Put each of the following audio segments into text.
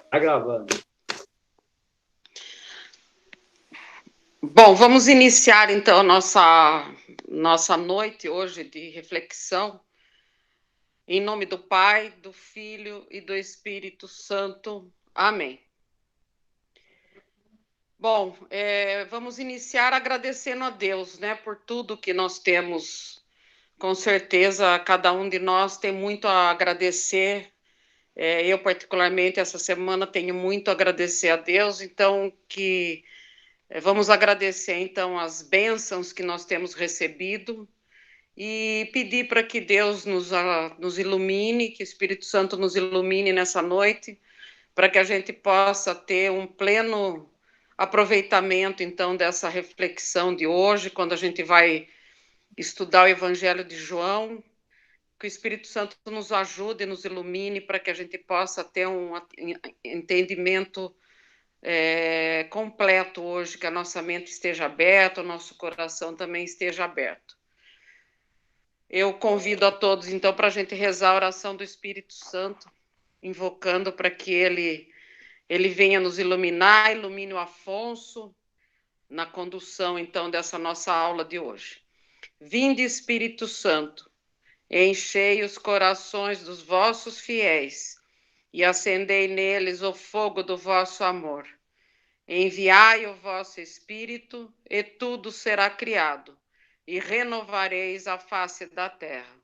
Tá gravando. Bom, vamos iniciar então nossa noite hoje de reflexão. Em nome do Pai, do Filho e do Espírito Santo. Amém. Bom, vamos iniciar agradecendo a Deus, né, por tudo que nós temos. Com certeza, cada um de nós tem muito a agradecer. Eu, particularmente, essa semana tenho muito a agradecer a Deus, então vamos agradecer então as bênçãos que nós temos recebido e pedir para que Deus nos ilumine, que o Espírito Santo nos ilumine nessa noite, para que a gente possa ter um pleno aproveitamento então dessa reflexão de hoje, quando a gente vai estudar o Evangelho de João. Que o Espírito Santo nos ajude, nos ilumine, para que a gente possa ter um entendimento completo hoje, que a nossa mente esteja aberta, o nosso coração também esteja aberto. Eu convido a todos, então, para a gente rezar a oração do Espírito Santo, invocando para que ele venha nos iluminar, ilumine o Afonso, na condução, então, dessa nossa aula de hoje. Vinde, Espírito Santo, enchei os corações dos vossos fiéis e acendei neles o fogo do vosso amor. Enviai o vosso Espírito e tudo será criado, e renovareis a face da terra.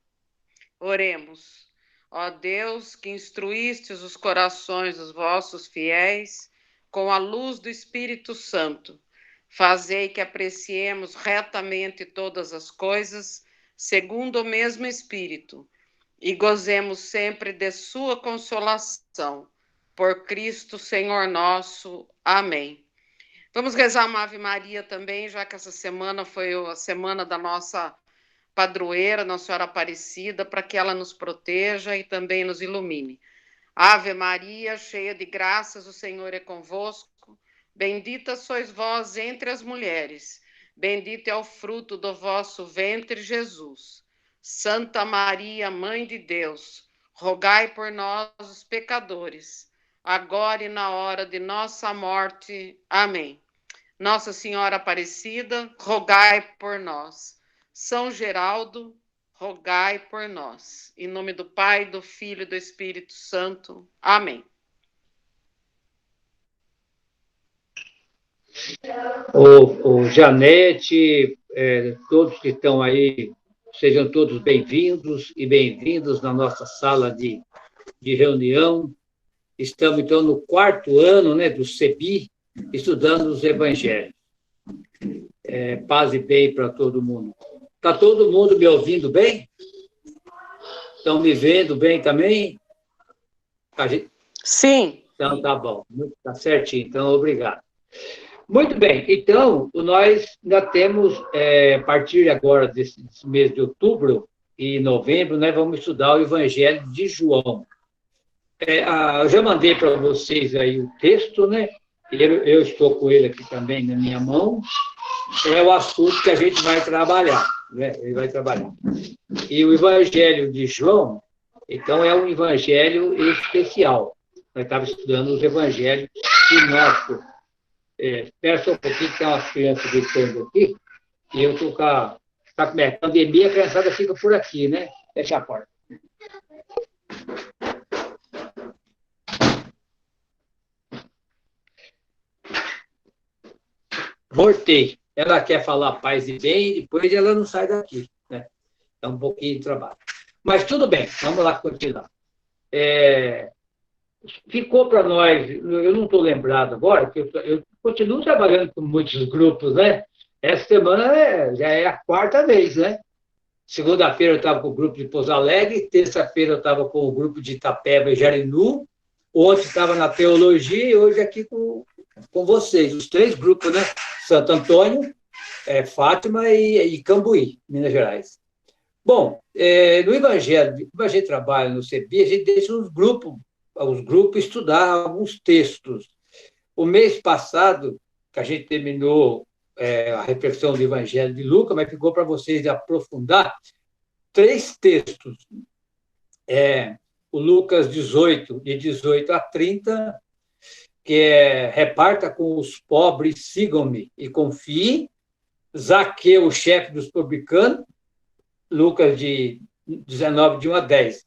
Oremos. Ó Deus, que instruístes os corações dos vossos fiéis com a luz do Espírito Santo, fazei que apreciemos retamente todas as coisas, segundo o mesmo Espírito, e gozemos sempre de sua consolação. Por Cristo, Senhor nosso. Amém. Vamos rezar uma Ave Maria também, já que essa semana foi a semana da nossa padroeira, Nossa Senhora Aparecida, para que ela nos proteja e também nos ilumine. Ave Maria, cheia de graças, o Senhor é convosco. Bendita sois vós entre as mulheres. Bendito é o fruto do vosso ventre, Jesus. Santa Maria, Mãe de Deus, rogai por nós, os pecadores, agora e na hora de nossa morte. Amém. Nossa Senhora Aparecida, rogai por nós. São Geraldo, rogai por nós. Em nome do Pai, do Filho e do Espírito Santo. Amém. O Janete, todos que estão aí, sejam todos bem-vindos e bem-vindos na nossa sala de reunião. Estamos, então, no 4º ano, né, do CEBI, estudando os evangelhos. Paz e bem para todo mundo. Está todo mundo me ouvindo bem? Estão me vendo bem também? Sim. Então, tá bom. Está certinho. Então, obrigado. Muito bem. Então, nós ainda temos, a partir agora desse mês de outubro e novembro, nós vamos estudar o Evangelho de João. Eu já mandei para vocês aí o texto, né? Eu estou com ele aqui também na minha mão. É o assunto que a gente vai trabalhar, né? Ele vai trabalhar. E o Evangelho de João, então, é um evangelho especial. Nós estávamos estudando os evangelhos sinóticos. Espera só um pouquinho, que tem umas crianças gritando aqui, e eu estou com a pandemia, a criançada fica por aqui, né? Fecha a porta. Voltei. Ela quer falar paz e bem, e depois ela não sai daqui, né? É um pouquinho de trabalho. Mas tudo bem, vamos lá continuar. Ficou para nós, eu não estou lembrado agora, porque eu continuo trabalhando com muitos grupos, né? Essa semana já é a 4ª vez, né? Segunda-feira eu estava com o grupo de Pouso Alegre, terça-feira eu estava com o grupo de Itapeba e Jarinu, ontem estava na Teologia e hoje aqui com vocês, os 3 grupos, né? Santo Antônio, Fátima e Cambuí, Minas Gerais. Bom, no Evangelho, como a gente trabalha no CEBI, a gente deixa os grupos estudar alguns textos. O mês passado, que a gente terminou a reflexão do Evangelho de Lucas, mas ficou para vocês aprofundar 3 textos. O Lucas 18, de 18 a 30, que é reparta com os pobres, sigam-me e confiem. Zaqueu, o chefe dos publicanos, Lucas de 19, de 1 a 10.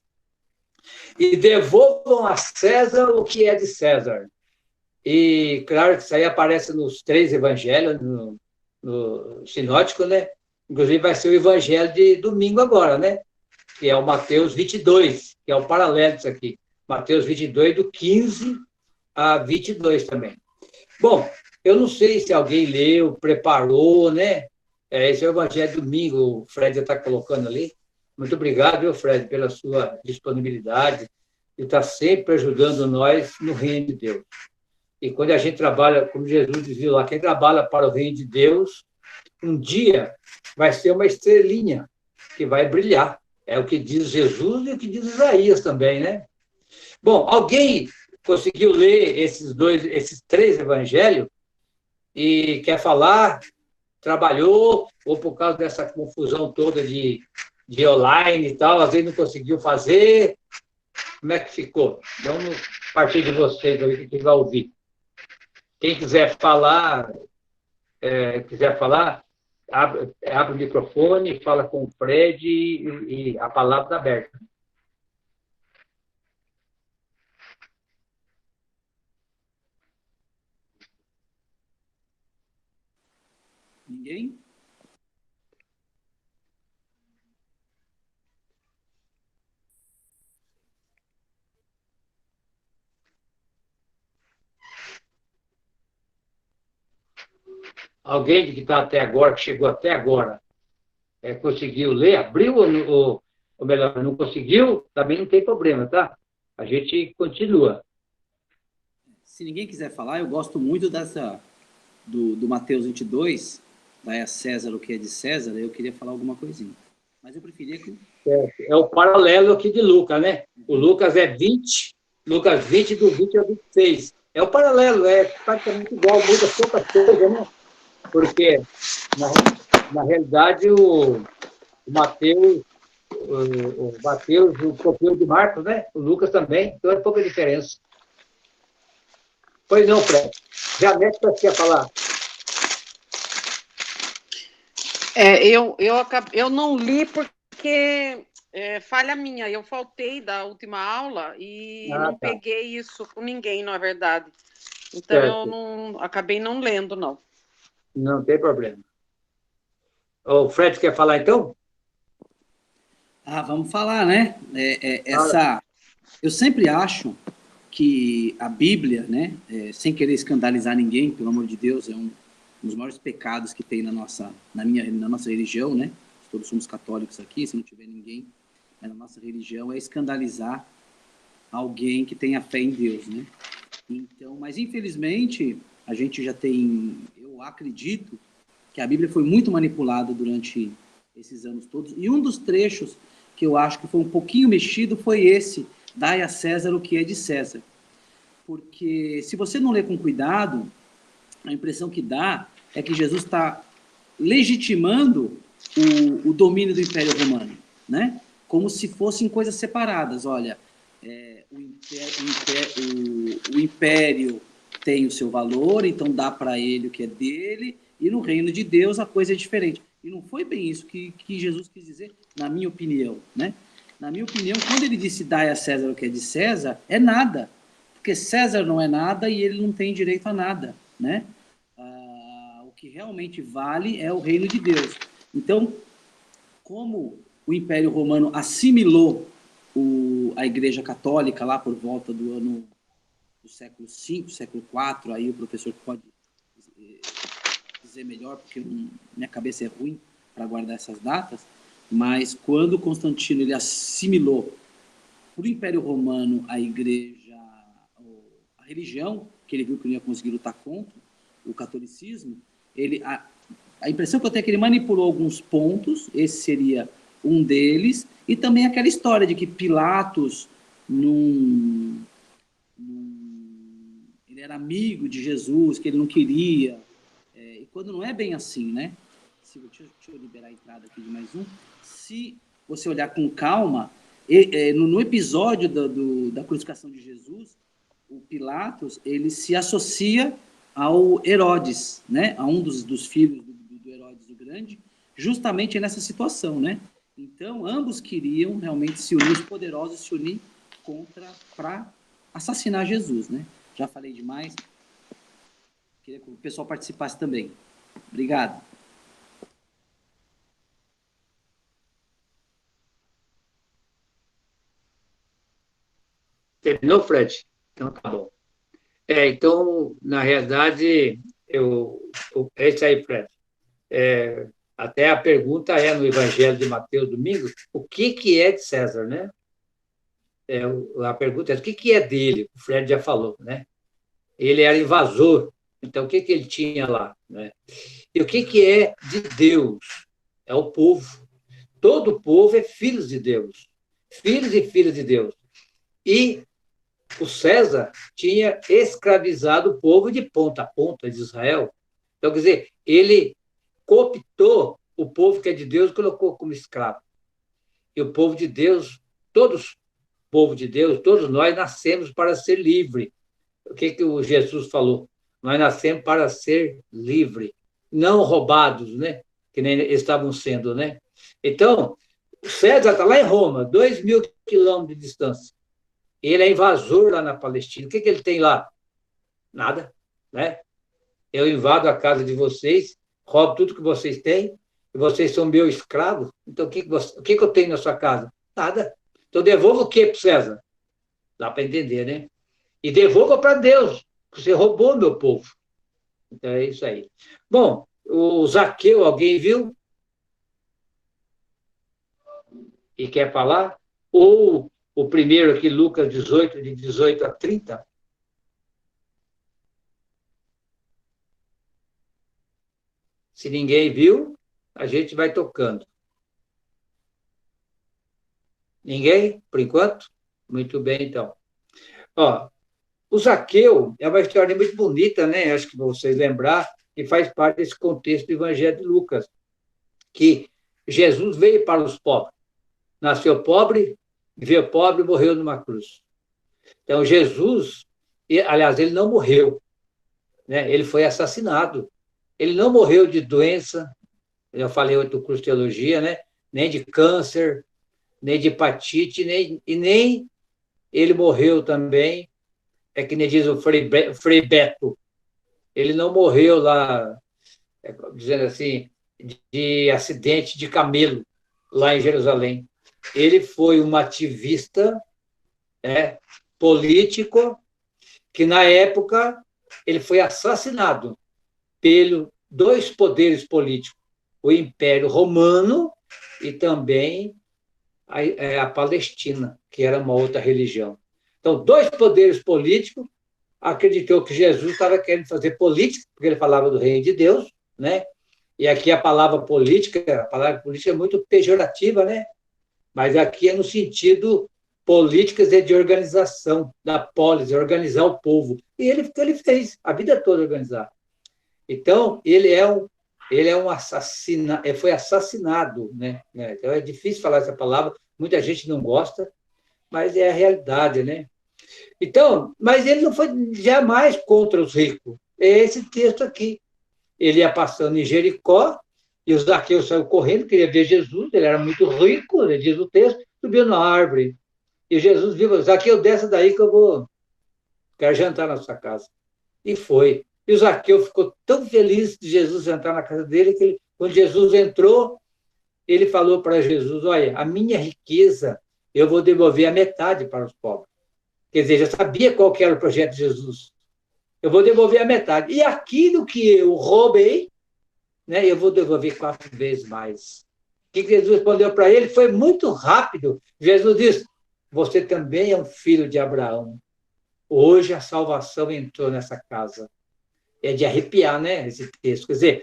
E devolvam a César o que é de César. E, claro, que isso aí aparece nos 3 evangelhos, no sinótico, né? Inclusive, vai ser o evangelho de domingo agora, né? Que é o Mateus 22, que é o paralelo disso aqui. Mateus 22, do 15 a 22 também. Bom, eu não sei se alguém leu, preparou, né? Esse é o evangelho de domingo, o Fred já está colocando ali. Muito obrigado, viu, Fred, pela sua disponibilidade e estar sempre ajudando nós no reino de Deus. E quando a gente trabalha, como Jesus dizia lá, quem trabalha para o reino de Deus, um dia vai ser uma estrelinha que vai brilhar. É o que diz Jesus e o que diz Isaías também, né? Bom, alguém conseguiu ler esses 3 evangelhos e quer falar, trabalhou, ou por causa dessa confusão toda de online e tal, às vezes não conseguiu fazer. Como é que ficou? Vamos partir de vocês aí que vai ouvir. Quem quiser falar, abre o microfone, fala com o Fred e a palavra está aberta. Ninguém? Alguém que está até agora, que chegou até agora, conseguiu ler, abriu ou melhor, não conseguiu, também não tem problema, tá? A gente continua. Se ninguém quiser falar, eu gosto muito do Mateus 22, dai a César o que é de César, eu queria falar alguma coisinha. Mas eu preferia que... É o paralelo aqui de Lucas, né? O Lucas é 20, Lucas 20, do 20 ao 26. É o paralelo, é praticamente igual, muda pouca coisa, né? Porque, na realidade, o Mateus, o copio de Marcos, né? O Lucas também, então é pouca diferença. Pois não, Fred. Já mete para você falar. Eu não li porque falha minha. Eu faltei da última aula e não Tá. peguei isso com ninguém, na verdade. Então, Certo. eu acabei não lendo, não. Não tem problema. O Fred quer falar, então? Vamos falar, né? Eu sempre acho que a Bíblia, né, sem querer escandalizar ninguém, pelo amor de Deus, é um dos maiores pecados que tem na nossa religião, né? Todos somos católicos aqui, se não tiver ninguém, na nossa religião é escandalizar alguém que tenha fé em Deus, né? Então, mas infelizmente a gente já tem, eu acredito que a Bíblia foi muito manipulada durante esses anos todos, e um dos trechos que eu acho que foi um pouquinho mexido foi esse: dai a César o que é de César. Porque se você não ler com cuidado, a impressão que dá é que Jesus está legitimando o domínio do Império Romano, né? Como se fossem coisas separadas. Olha, o Império tem o seu valor, então dá para ele o que é dele, e no reino de Deus a coisa é diferente. E não foi bem isso que Jesus quis dizer, na minha opinião, né? Na minha opinião, quando ele disse dai a César o que é de César, é nada. Porque César não é nada e ele não tem direito a nada, né? O que realmente vale é o reino de Deus. Então, como o Império Romano assimilou a Igreja Católica lá por volta do século V, século IV, aí o professor pode dizer melhor, porque minha cabeça é ruim para guardar essas datas, mas quando Constantino ele assimilou para o Império Romano a Igreja, a religião, que ele viu que não ia conseguir lutar contra, o catolicismo, a impressão que eu tenho é que ele manipulou alguns pontos, esse seria um deles, e também aquela história de que Pilatos ele era amigo de Jesus, que ele não queria, e quando não é bem assim, né? Deixa eu liberar a entrada aqui de mais um. Se você olhar com calma, no episódio da crucificação de Jesus, o Pilatos, ele se associa ao Herodes, né? A um dos filhos do Herodes o Grande, justamente nessa situação, né? Então, ambos queriam realmente se unir, os poderosos se unir para assassinar Jesus, né? Já falei demais. Queria que o pessoal participasse também. Obrigado. Terminou, Fred? Então tá bom. Então, na realidade, é isso aí, Fred. Até a pergunta é no Evangelho de Mateus, domingo, o que é de César, né? A pergunta é, o que é dele? O Fred já falou, né? Ele era invasor, então o que ele tinha lá, né? E o que é de Deus? É o povo. Todo povo é filhos de Deus, filhos e filhas de Deus. E o César tinha escravizado o povo de ponta a ponta de Israel. Então, quer dizer, ele cooptou o povo que é de Deus e colocou como escravo. E o povo de Deus, todos, povo de Deus, todos nós nascemos para ser livre. O que o Jesus falou? Nós nascemos para ser livre, não roubados, né? Que nem eles estavam sendo, né? Então, o César está lá em Roma, 2.000 quilômetros de distância. Ele é invasor lá na Palestina. O que ele tem lá? Nada, né? Eu invado a casa de vocês, roubo tudo que vocês têm, e vocês são meu escravo. Então, o que eu tenho na sua casa? Nada. Então, devolva o quê para César? Dá para entender, né? E devolva para Deus, porque você roubou meu povo. Então, é isso aí. Bom, o Zaqueu, alguém viu? E quer falar? Ou o primeiro aqui, Lucas 18, de 18 a 30? Se ninguém viu, a gente vai tocando. Ninguém, por enquanto? Muito bem, então. Ó, o Zaqueu é uma história muito bonita, né? Acho que vocês lembrar, que faz parte desse contexto do Evangelho de Lucas, que Jesus veio para os pobres. Nasceu pobre, veio pobre e morreu numa cruz. Então, Jesus, aliás, ele não morreu, né? Ele foi assassinado. Ele não morreu de doença, eu falei do curso de teologia, né? Nem de câncer, nem de hepatite, nem ele morreu também, é que nem diz o Frei Beto, ele não morreu lá, dizendo assim, de acidente de camelo, lá em Jerusalém. Ele foi um ativista, político, que na época ele foi assassinado pelos dois poderes políticos, o Império Romano e também a Palestina, que era uma outra religião. Então, dois poderes políticos acreditou que Jesus estava querendo fazer política, porque ele falava do reino de Deus, né? E aqui a palavra política é muito pejorativa, né? Mas aqui é no sentido políticas de organização, da polis, organizar o povo. E ele fez a vida toda organizar. Então, ele foi assassinado, né? Então, é difícil falar essa palavra, muita gente não gosta, mas é a realidade, né? Então, mas ele não foi jamais contra os ricos. É esse texto aqui. Ele ia passando em Jericó, e o Zaqueu saiu correndo, queria ver Jesus, ele era muito rico, ele diz o texto, subiu na árvore. E Jesus viu, Zaqueu, desce daí que quero jantar na sua casa. E foi. E o Zaqueu ficou tão feliz de Jesus entrar na casa dele, que quando Jesus entrou, ele falou para Jesus, olha, a minha riqueza, eu vou devolver a metade para os pobres. Quer dizer, já sabia qual que era o projeto de Jesus. Eu vou devolver a metade. E aquilo que eu roubei, né, eu vou devolver 4 vezes mais. O que Jesus respondeu para ele foi muito rápido. Jesus disse, você também é um filho de Abraão. Hoje a salvação entrou nessa casa. É de arrepiar, né, esse texto. Quer dizer,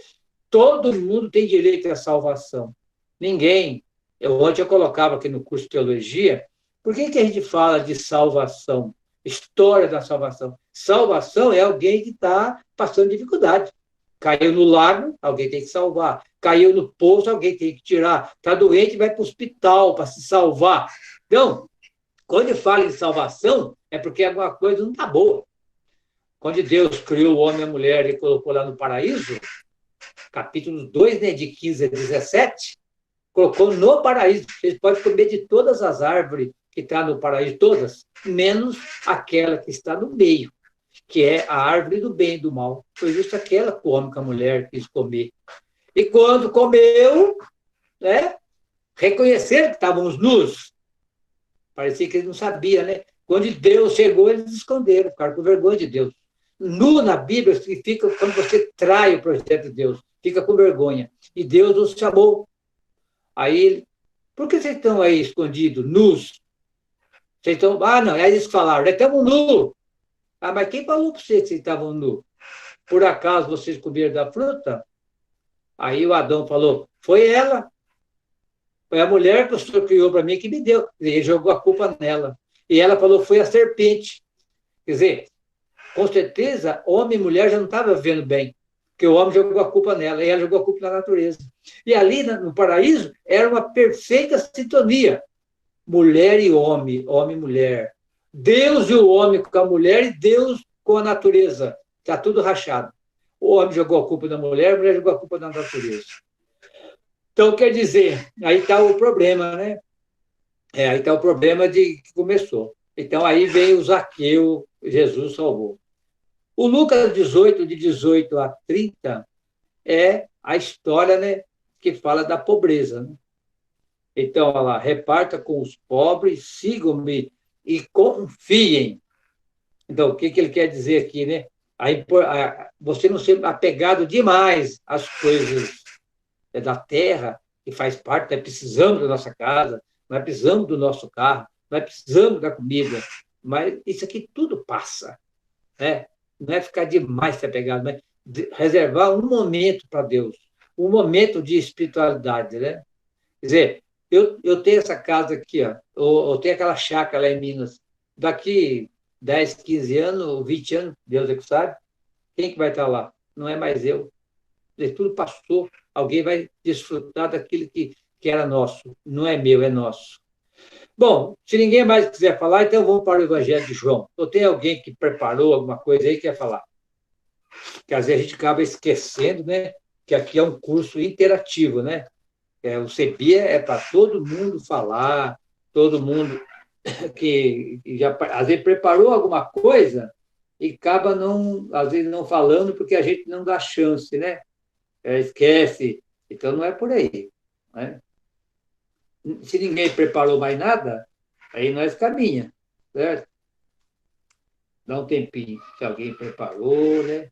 todo mundo tem direito à salvação. Ninguém. Ontem eu colocava aqui no curso de teologia, por que a gente fala de salvação? História da salvação. Salvação é alguém que está passando dificuldade. Caiu no lago, alguém tem que salvar. Caiu no poço, alguém tem que tirar. Está doente, vai para o hospital para se salvar. Então, Quando fala em salvação, é porque alguma coisa não está boa. Quando Deus criou o homem e a mulher e colocou lá no paraíso, capítulo 2, né, de 15 a 17, colocou no paraíso. Eles podem comer de todas as árvores que estão no paraíso, todas, menos aquela que está no meio, que é a árvore do bem e do mal. Foi justo aquela que o homem com a mulher quis comer. E quando comeu, né, reconheceram que estávamos nus. Parecia que eles não sabiam, né? Quando Deus chegou, eles esconderam, ficaram com vergonha de Deus. Nu na Bíblia significa quando você trai o projeto de Deus, fica com vergonha. E Deus os chamou. Aí, por que vocês estão aí escondidos, nus? Vocês estão. Ah, não, é eles que falaram, estamos nus. Ah, mas quem falou para vocês que vocês estavam nus? Por acaso vocês comeram da fruta? Aí o Adão falou, foi ela. Foi a mulher que o Senhor criou para mim que me deu. E ele jogou a culpa nela. E ela falou, foi a serpente. Quer dizer, com certeza, homem e mulher já não estavam vivendo bem, porque o homem jogou a culpa nela, e ela jogou a culpa na natureza. E ali, no paraíso, era uma perfeita sintonia. Mulher e homem, homem e mulher. Deus e o homem com a mulher e Deus com a natureza. Está tudo rachado. O homem jogou a culpa na mulher, a mulher jogou a culpa na natureza. Então, quer dizer, aí está o problema, né? Aí está o problema de que começou. Então, aí veio o Zaqueu, Jesus salvou. O Lucas 18, de 18 a 30, é a história, né, que fala da pobreza. Né? Então, olha lá, reparta com os pobres, sigam-me e confiem. Então, o que ele quer dizer aqui, né? Você não ser apegado demais às coisas da terra, que faz parte, nós precisamos da nossa casa, nós precisamos do nosso carro, nós precisamos da comida, mas isso aqui tudo passa, né? Não é ficar demais se apegado, mas reservar um momento para Deus, um momento de espiritualidade, né? Quer dizer, eu tenho essa casa aqui, ó, eu tenho aquela chácara lá em Minas, daqui 10, 15 anos, 20 anos, Deus é que sabe, quem que vai estar lá? Não é mais eu. Tudo passou, alguém vai desfrutar daquilo que era nosso, não é meu, é nosso. Bom, se ninguém mais quiser falar, então vamos para o Evangelho de João. Ou tem alguém que preparou alguma coisa aí que quer falar? Porque às vezes a gente acaba esquecendo, né, que aqui é um curso interativo, né? O CEBIA é para todo mundo falar, todo mundo que já às vezes preparou alguma coisa e acaba não, às vezes não falando porque a gente não dá chance, né? Esquece. Então não é por aí, né? Se ninguém preparou mais nada, aí nós caminha, certo? Dá um tempinho, se alguém preparou, né?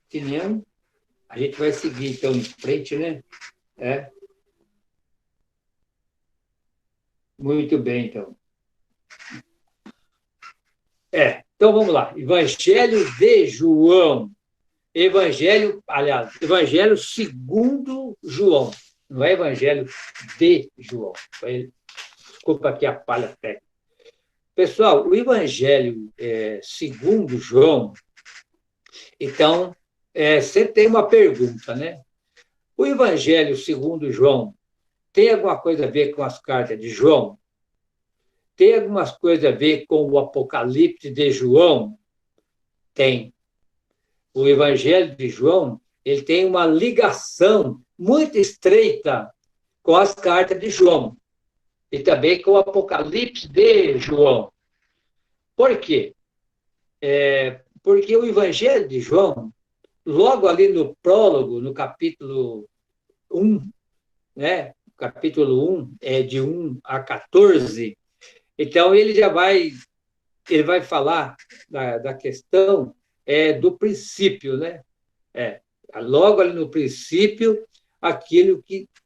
Se não, a gente vai seguir, então, em frente, né? Muito bem, então. Então, vamos lá. Evangelho de João. Evangelho segundo João. Não é Evangelho de João. Desculpa aqui a palha técnica. Pessoal, o Evangelho segundo João, então, sempre tem uma pergunta, né? O Evangelho segundo João tem alguma coisa a ver com as cartas de João? Tem algumas coisas a ver com o Apocalipse de João? Tem. O Evangelho de João, ele tem uma ligação muito estreita com as cartas de João e também com o Apocalipse de João. Por quê? Porque o Evangelho de João, logo ali no prólogo, no capítulo 1, né? Capítulo 1 é de 1 a 14, então ele vai falar da questão do princípio, né? Logo ali no princípio,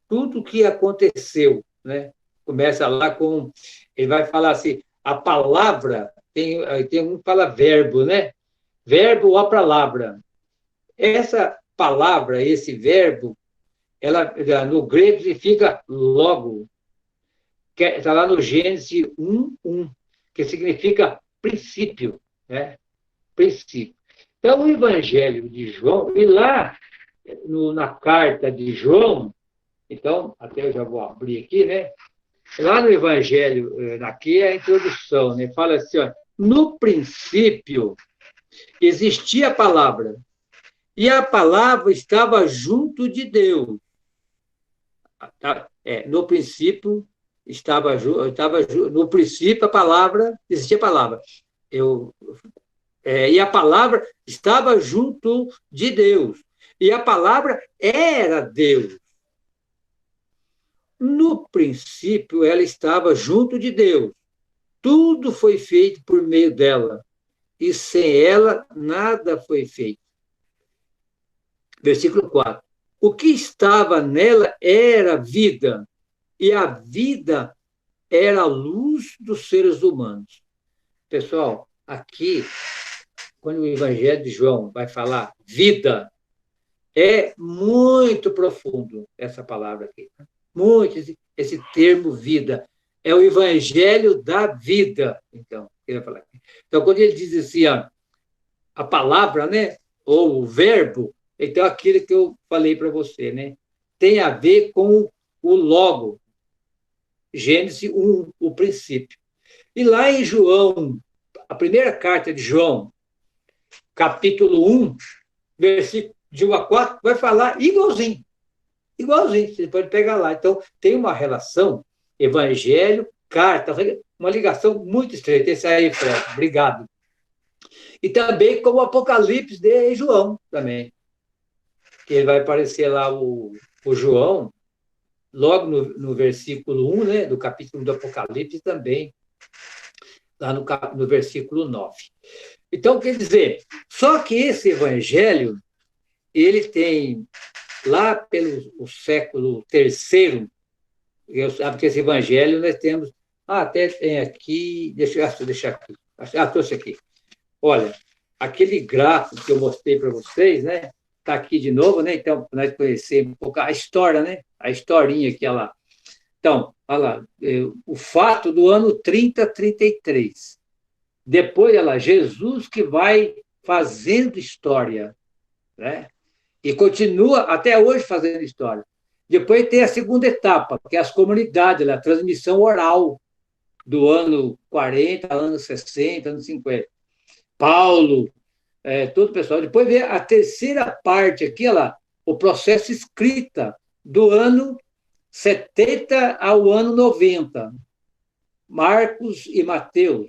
tudo que aconteceu, né? Começa lá com, ele vai falar assim, a palavra, tem um que fala verbo, né? Verbo ou a palavra. Essa palavra, esse verbo, ela no grego significa logo, que está lá no Gênesis 1:1, que significa princípio, né? Princípio. Então, o Evangelho de João, e lá na carta de João, então, até eu já vou abrir aqui, né? Lá no Evangelho, aqui é a introdução, né? Fala assim, ó, no princípio existia a palavra, e a palavra estava junto de Deus. No princípio no princípio a palavra, existia a palavra. E a palavra estava junto de Deus. E a palavra era Deus. No princípio, ela estava junto de Deus. Tudo foi feito por meio dela. E sem ela, nada foi feito. Versículo 4. O que estava nela era vida, e a vida era a luz dos seres humanos. Pessoal, aqui, quando o Evangelho de João vai falar vida, é muito profundo essa palavra aqui. Muito, esse termo vida. É o Evangelho da vida. Então, quando ele diz assim, a palavra, né, ou o verbo, então aquilo que eu falei para você, né, tem a ver com o logo. Gênesis 1, o princípio. E lá em João, a primeira carta de João, capítulo 1, versículo de 1 a 4, vai falar igualzinho. Igualzinho, você pode pegar lá. Então, tem uma relação, evangelho, carta, uma ligação muito estreita. Esse aí, Fred, obrigado. E também com o Apocalipse de João, também. Que ele vai aparecer lá, o João, logo no versículo 1, né, do capítulo do Apocalipse também, lá no versículo 9. Então, quer dizer, só que esse evangelho, ele tem, lá pelo século III, sabe que esse evangelho nós temos, até tem aqui, deixa aqui, trouxe aqui. Olha, aquele gráfico que eu mostrei para vocês, né, está aqui de novo, né, então, nós conhecemos um pouco a história, né, a historinha aqui, olha lá. Então, olha lá, o fato do ano 30-33. Depois, olha lá, Jesus que vai fazendo história, né? E continua até hoje fazendo história. Depois tem a segunda etapa, que é as comunidades, a transmissão oral do ano 40, anos 60, anos 50. Paulo, todo o pessoal. Depois vem a terceira parte aqui, olha lá, o processo escrita do ano 70 ao ano 90. Marcos e Mateus.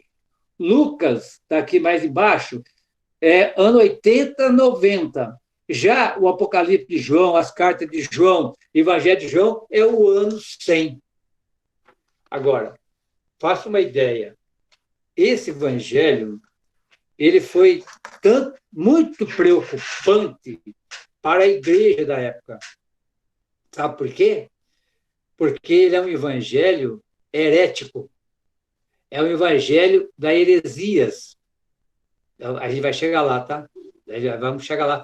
Lucas, está aqui mais embaixo, ano 80, 90. Já o Apocalipse de João, as cartas de João, Evangelho de João, é o ano 100. Agora, faça uma ideia. Esse evangelho, ele foi muito preocupante para a igreja da época. Sabe por quê? Porque ele é um evangelho herético. É um evangelho da heresias. A gente vai chegar lá, tá? Vamos chegar lá.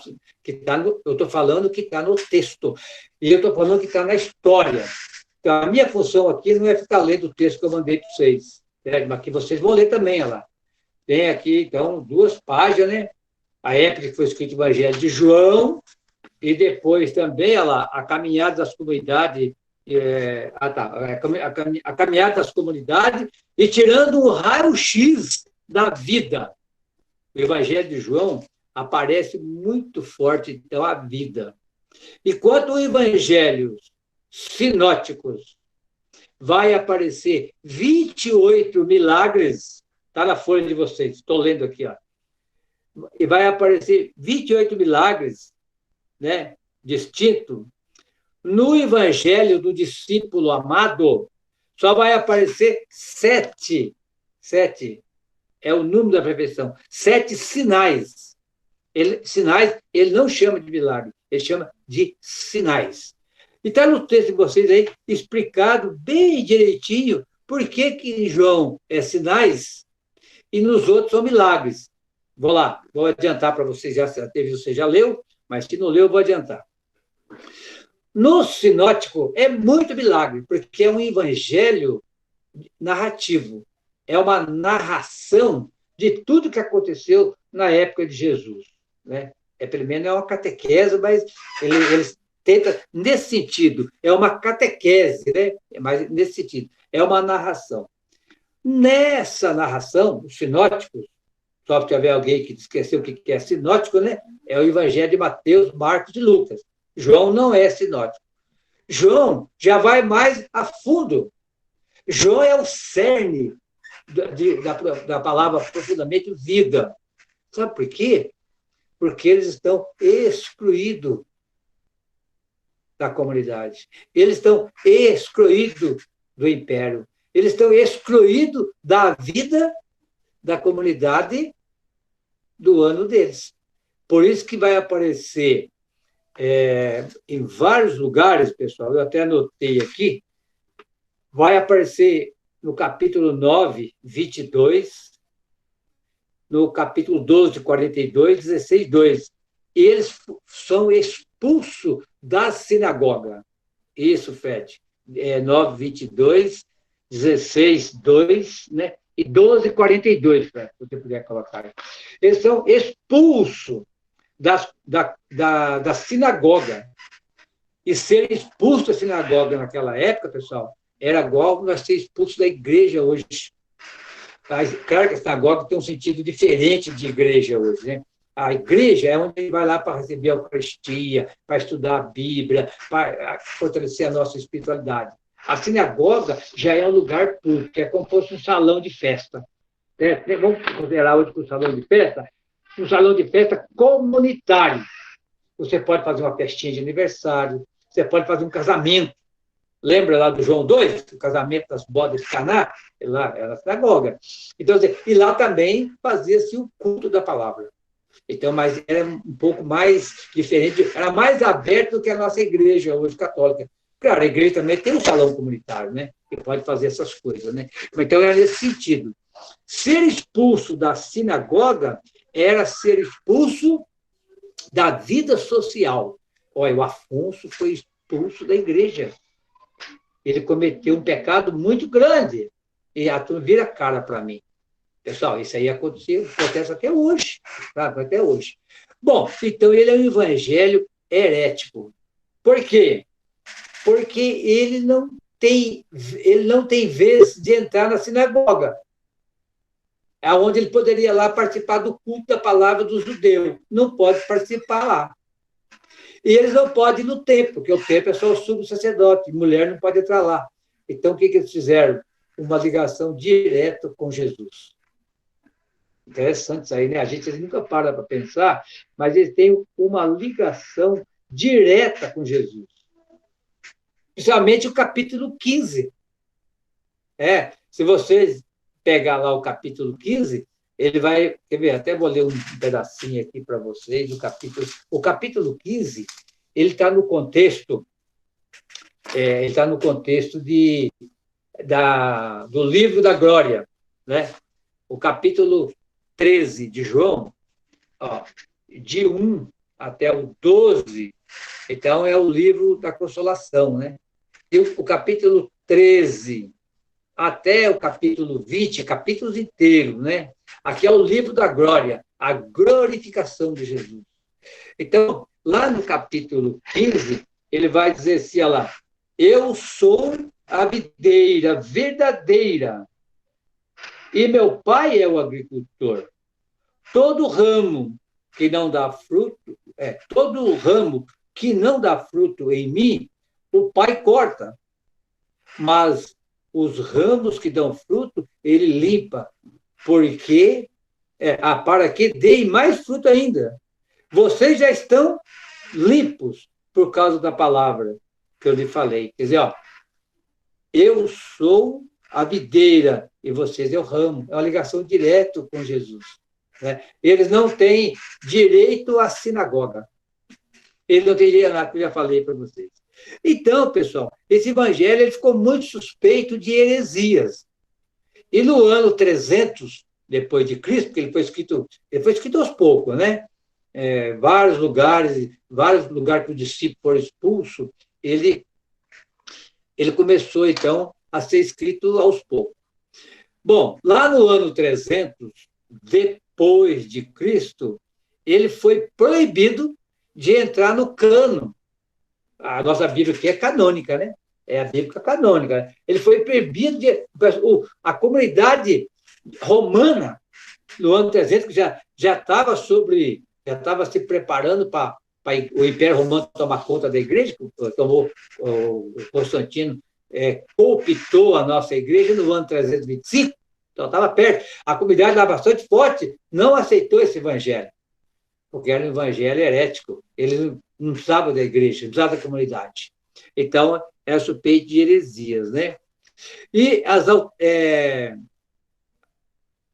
Eu estou falando que está no texto. E eu estou falando que está na história. Então, a minha função aqui não é ficar lendo o texto que eu mandei para vocês. Mas que vocês vão ler também, olha lá. Tem aqui, então, 2 páginas, né? A época que foi escrito o Evangelho de João, e depois também, olha lá, a caminhada das comunidades, a caminhada das comunidades, e tirando um raio-x da vida. O Evangelho de João aparece muito forte, então, a vida. E quanto aos evangelhos sinóticos, vai aparecer 28 milagres, está na folha de vocês, estou lendo aqui, ó. E vai aparecer 28 milagres, né, distintos. No evangelho do discípulo amado, só vai aparecer 7. 7 é o número da perfeição. 7 sinais. Ele não chama de milagre, ele chama de sinais. E está no texto de vocês aí, explicado bem direitinho por que em João é sinais e nos outros são milagres. Vou lá, vou adiantar para vocês, você já leu, mas se não leu, eu vou adiantar. No sinótico é muito milagre, porque é um evangelho narrativo. É uma narração de tudo que aconteceu na época de Jesus, né? Pelo menos é uma catequese, mas eles tenta, nesse sentido, é uma catequese, né? Mas nesse sentido, é uma narração. Nessa narração, os sinóticos, só se tiver alguém que esqueceu o que é sinótico, né? É o Evangelho de Mateus, Marcos e Lucas. João não é sinótico. João já vai mais a fundo. João é o cerne da palavra profundamente vida. Sabe por quê? Porque eles estão excluídos da comunidade. Eles estão excluídos do império. Eles estão excluídos da vida da comunidade do ano deles. Por isso que vai aparecer em vários lugares, pessoal, eu até anotei aqui, vai aparecer no capítulo 9, 22, no capítulo 12, 42, 16, 2. Eles são expulsos da sinagoga. Isso, Fred. 9, 22, 16, 2, né? E 12, 42, Fred, se você puder colocar aí. Eles são expulsos da sinagoga. E ser expulso da sinagoga naquela época, pessoal, era igual nós ser expulsos da igreja hoje. Claro que a sinagoga tem um sentido diferente de igreja hoje, né? A igreja é onde ele vai lá para receber a Eucaristia, para estudar a Bíblia, para fortalecer a nossa espiritualidade. A sinagoga já é um lugar público, é como se fosse um salão de festa. Vamos considerar hoje que um salão de festa comunitário. Você pode fazer uma festinha de aniversário, você pode fazer um casamento. Lembra lá do João 2, o casamento das bodas de Caná? Lá era a sinagoga. Então, e lá também fazia-se o culto da palavra. Então, mas era um pouco mais diferente, era mais aberto do que a nossa igreja hoje católica. Claro, a igreja também tem um salão comunitário, né? Que pode fazer essas coisas, né? Então, era nesse sentido. Ser expulso da sinagoga era ser expulso da vida social. Olha, o Afonso foi expulso da igreja. Ele cometeu um pecado muito grande. E a turma vira a cara para mim. Pessoal, isso aí acontece até hoje. Sabe? Até hoje. Bom, então ele é um evangelho herético. Por quê? Porque ele não tem vez de entrar na sinagoga, onde ele poderia lá participar do culto da palavra dos judeus. Não pode participar lá. E eles não podem ir no templo, porque o templo é só o sumo sacerdote, mulher não pode entrar lá. Então, o que eles fizeram? Uma ligação direta com Jesus. Interessante isso aí, né? A gente nunca para pensar, mas eles têm uma ligação direta com Jesus. Principalmente o capítulo 15. Se vocês pegar lá o capítulo 15, ele vai... Quer ver? Até vou ler um pedacinho aqui para vocês. O capítulo 15, ele está no contexto... ele está no contexto do livro da glória, né? O capítulo 13 de João, de 1 até o 12, então é o livro da consolação, né? E o capítulo 13 até o capítulo 20, capítulos inteiros, né? Aqui é o livro da glória, a glorificação de Jesus. Então, lá no capítulo 15, ele vai dizer assim, olha lá, eu sou a videira verdadeira e meu pai é o agricultor. Todo ramo que não dá fruto em mim, o pai corta. Mas os ramos que dão fruto, ele limpa, para que deem mais fruto ainda. Vocês já estão limpos por causa da palavra que eu lhe falei. Quer dizer, eu sou a videira e vocês é o ramo. É uma ligação direta com Jesus. Né? Eles não têm direito à sinagoga. Eles não têm direito a nada, que eu já falei para vocês. Então, pessoal, esse evangelho ele ficou muito suspeito de heresias. E no ano 300 depois de Cristo, porque ele foi escrito aos poucos, né? Vários lugares que o discípulo foi expulso, ele começou, então, a ser escrito aos poucos. Bom, lá no ano 300, depois de Cristo, ele foi proibido de entrar no cânon A nossa Bíblia aqui é canônica, né? É a Bíblia canônica. Ele foi proibido a comunidade romana, no ano 300, que já estava se preparando para o Império Romano tomar conta da igreja, tomou o Constantino, cooptou a nossa igreja no ano 325, então estava perto. A comunidade lá bastante forte não aceitou esse evangelho, porque era um evangelho herético. Eles não precisavam da igreja, não precisavam da comunidade. Então, era suspeito de heresias, né? E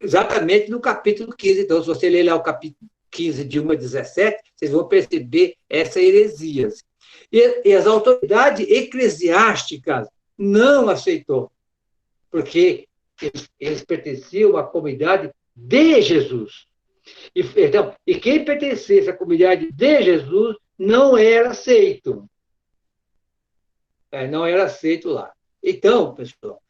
exatamente no capítulo 15. Então, se você ler lá o capítulo 15, de 1 a 17, vocês vão perceber essas heresias. E as autoridades eclesiásticas não aceitou, porque eles pertenciam à comunidade de Jesus. E quem pertencesse à comunidade de Jesus não era aceito. Não era aceito lá. Então, pessoal,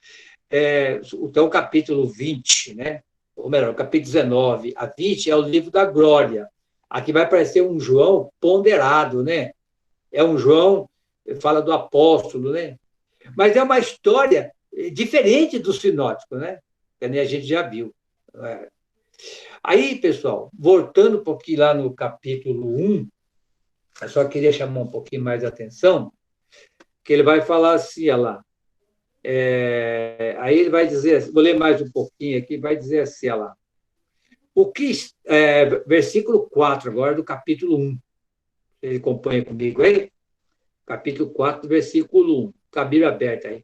então o capítulo 20, né? Ou melhor, o capítulo 19 a 20 é o livro da glória. Aqui vai aparecer um João ponderado, né? É um João, fala do apóstolo, né? Mas é uma história diferente do sinótico, né? Que nem a gente já viu. Aí, pessoal, voltando um pouquinho lá no capítulo 1, eu só queria chamar um pouquinho mais a atenção, que ele vai falar assim, olha lá. Aí ele vai dizer, vou ler mais um pouquinho aqui, vai dizer assim, olha lá. Versículo 4 agora do capítulo 1. Ele acompanha comigo aí? Capítulo 4, versículo 1. Com a Bíblia aberta aí.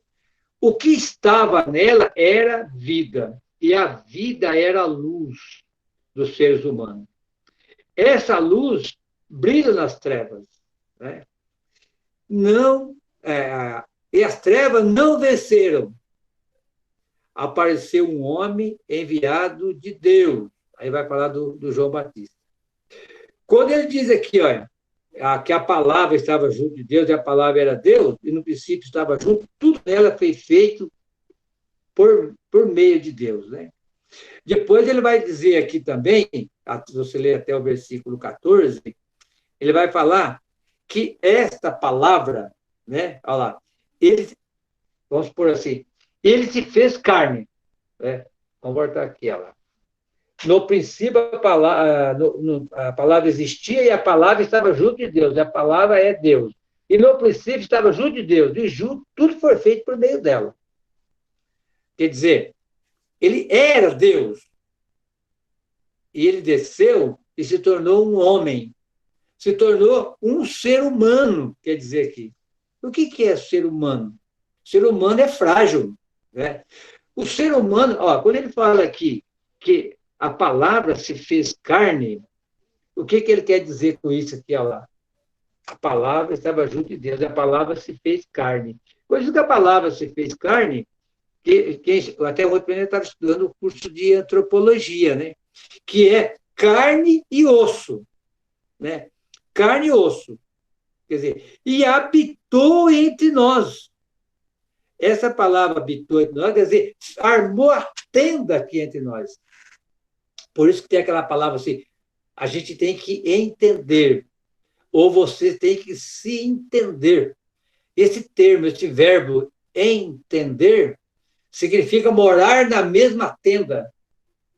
O que estava nela era vida, e a vida era a luz dos seres humanos. Essa luz brilha nas trevas, né? E as trevas não venceram. Apareceu um homem enviado de Deus. Aí vai falar do João Batista. Quando ele diz aqui, olha, que a palavra estava junto de Deus, e a palavra era Deus, e no princípio estava junto, tudo nela foi feito por meio de Deus, né? Depois ele vai dizer aqui também, se você ler até o versículo 14, ele vai falar que esta palavra, né? Olha lá, vamos por assim, ele se fez carne, né? Vamos voltar aqui, olha lá. No princípio, a palavra existia e a palavra estava junto de Deus. A palavra é Deus. E no princípio estava junto de Deus. E junto, tudo foi feito por meio dela. Quer dizer, ele era Deus. E ele desceu e se tornou um homem. Se tornou um ser humano, quer dizer aqui. O que é ser humano? O ser humano é frágil, né? O ser humano, quando ele fala aqui que a palavra se fez carne, o que ele quer dizer com isso aqui? Olha lá. A palavra estava junto de Deus, a palavra se fez carne. Coisa que a palavra se fez carne, até ontem eu estava estudando o curso de antropologia, né? Que é carne e osso, né? Carne e osso. Quer dizer, e habitou entre nós. Essa palavra habitou entre nós, quer dizer, armou a tenda aqui entre nós. Por isso que tem aquela palavra assim, a gente tem que entender, ou você tem que se entender. Esse termo, esse verbo entender, significa morar na mesma tenda.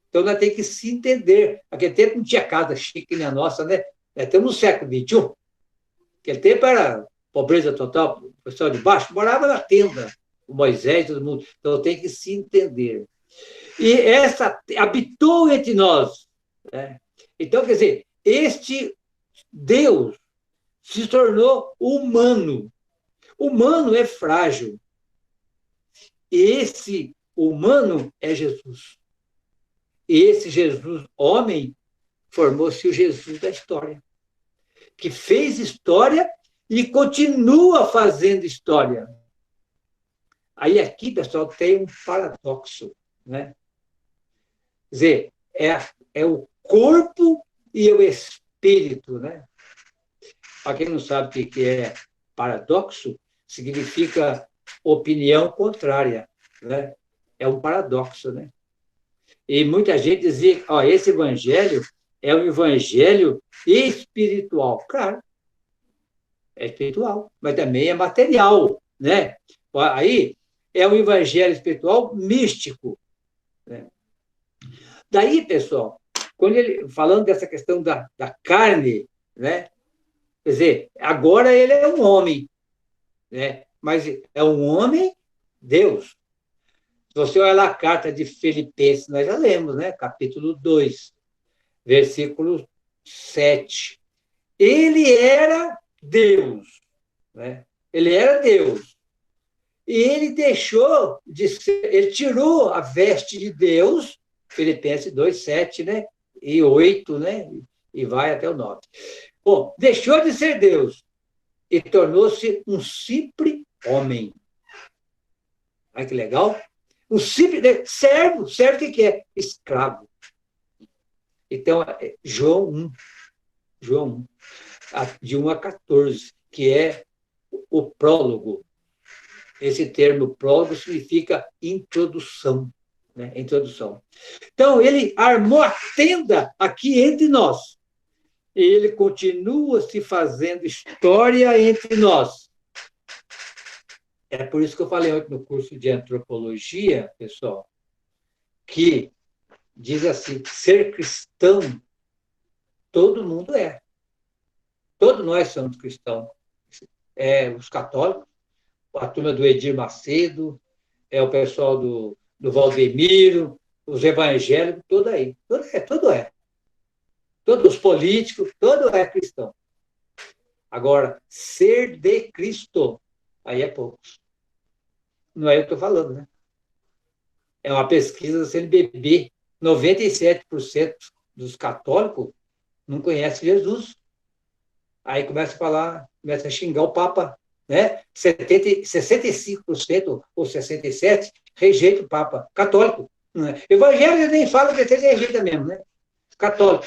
Então, nós temos que se entender. Naquele tempo não tinha casa chique nem a nossa, né? Estamos no século XXI. Naquele tempo era pobreza total, o pessoal de baixo morava na tenda, o Moisés, todo mundo. Então, tem que se entender. E essa habitou entre nós, né? Então, quer dizer, este Deus se tornou humano. Humano é frágil. E esse humano é Jesus. E esse Jesus, homem, formou-se o Jesus da história, que fez história e continua fazendo história. Aí aqui, pessoal, tem um paradoxo, né? Quer dizer, é o corpo e o espírito, né? Para quem não sabe o que é paradoxo, significa opinião contrária, né? É um paradoxo, né? E muita gente dizia, esse evangelho é um evangelho espiritual. Claro, É espiritual, mas também é material, né? Aí é um evangelho espiritual místico, né? Daí, pessoal, quando ele falando dessa questão da carne, né? Quer dizer, agora ele é um homem, né? Mas é um homem Deus. Se você olhar lá a carta de Filipenses, nós já lemos, né? Capítulo 2, versículo 7. Ele era Deus, né? Ele era Deus. E ele deixou de ser, ele tirou a veste de Deus, Filipenses 2, 7, né? E 8, né? E vai até o 9. Bom, deixou de ser Deus e tornou-se um simples homem. Olha que legal. Um simples servo. Servo o que é? Escravo. Então, João 1, de 1 a 14, que é o prólogo. Esse termo prólogo significa introdução, né? Introdução. Então, ele armou a tenda aqui entre nós. E ele continua se fazendo história entre nós. É por isso que eu falei ontem no curso de antropologia, pessoal, que diz assim, ser cristão, todo mundo é. Todos nós somos cristãos. Os católicos, a turma do Edir Macedo, o pessoal do Valdemiro, os evangélicos, tudo aí. Tudo é. Todos os políticos, todo é cristão. Agora, ser de Cristo, aí é poucos. Não é eu que estou falando, né? É uma pesquisa da CNBB. 97% dos católicos não conhecem Jesus. Aí começa a falar, começa a xingar o Papa, né? 65% ou 67% rejeita o Papa, católico. Né? Evangélico nem fala que ele rejeita mesmo, né? Católico,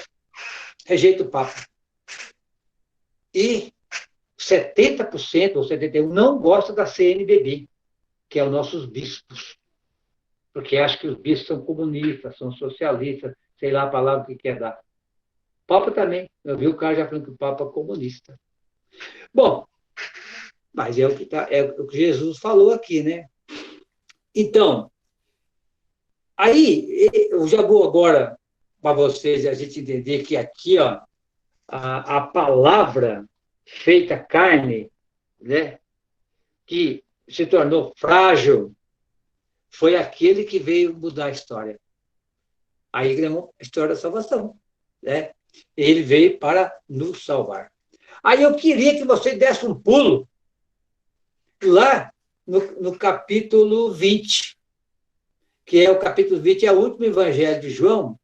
rejeita o Papa. E 70% ou 71% não gosta da CNBB, que é os nossos bispos. Porque acha que os bispos são comunistas, são socialistas, sei lá a palavra que quer dar. O Papa também. Eu vi o cara já falando que o Papa é comunista. Bom, mas é o que Jesus falou aqui, né? Então, aí, eu já vou agora para vocês, a gente entender que aqui, ó, a palavra feita carne, né, que se tornou frágil, foi aquele que veio mudar a história. Aí é a história da salvação, né? Ele veio para nos salvar. Aí eu queria que você desse um pulo lá no capítulo 20, que é o capítulo 20, é o último evangelho de João,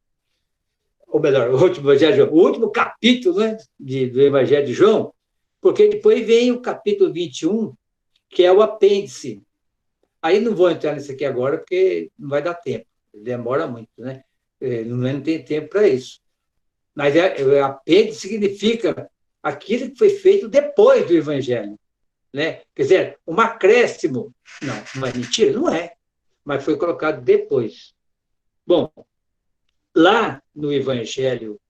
ou melhor, o último evangelho de João, o último capítulo, né, do evangelho de João, porque depois vem o capítulo 21, que é o apêndice. Aí não vou entrar nisso aqui agora, porque não vai dar tempo, demora muito, né? Não tem tempo para isso. Mas apêndice significa aquilo que foi feito depois do evangelho, né? Quer dizer, um acréscimo. Não é mentira? Não é. Mas foi colocado depois. Bom, lá no evangelho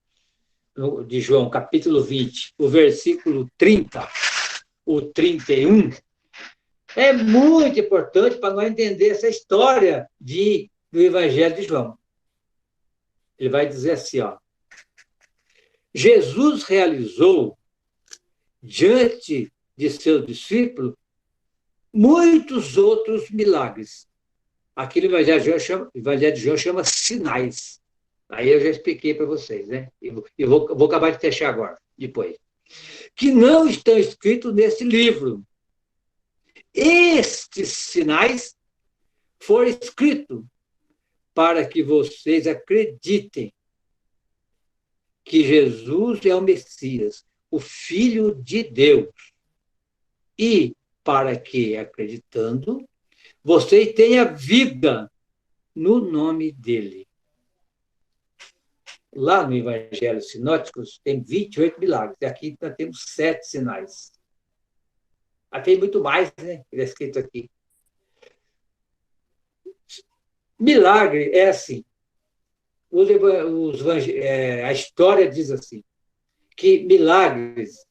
de João, capítulo 20, o versículo 30, o 31, é muito importante para nós entender essa história do evangelho de João. Ele vai dizer assim, ó, Jesus realizou diante de seus discípulos muitos outros milagres. Aqui no Evangelho de João chama sinais. Aí eu já expliquei para vocês, né? E vou acabar de fechar agora, depois. Que não estão escritos nesse livro. Estes sinais foram escritos para que vocês acreditem que Jesus é o Messias, o Filho de Deus. E para que, acreditando, você tenha vida no nome dele. Lá no Evangelho Sinóticos tem 28 milagres, e aqui nós temos 7 sinais. Tem muito mais, né? Ele é escrito aqui. Milagre é assim. A história diz assim, que milagres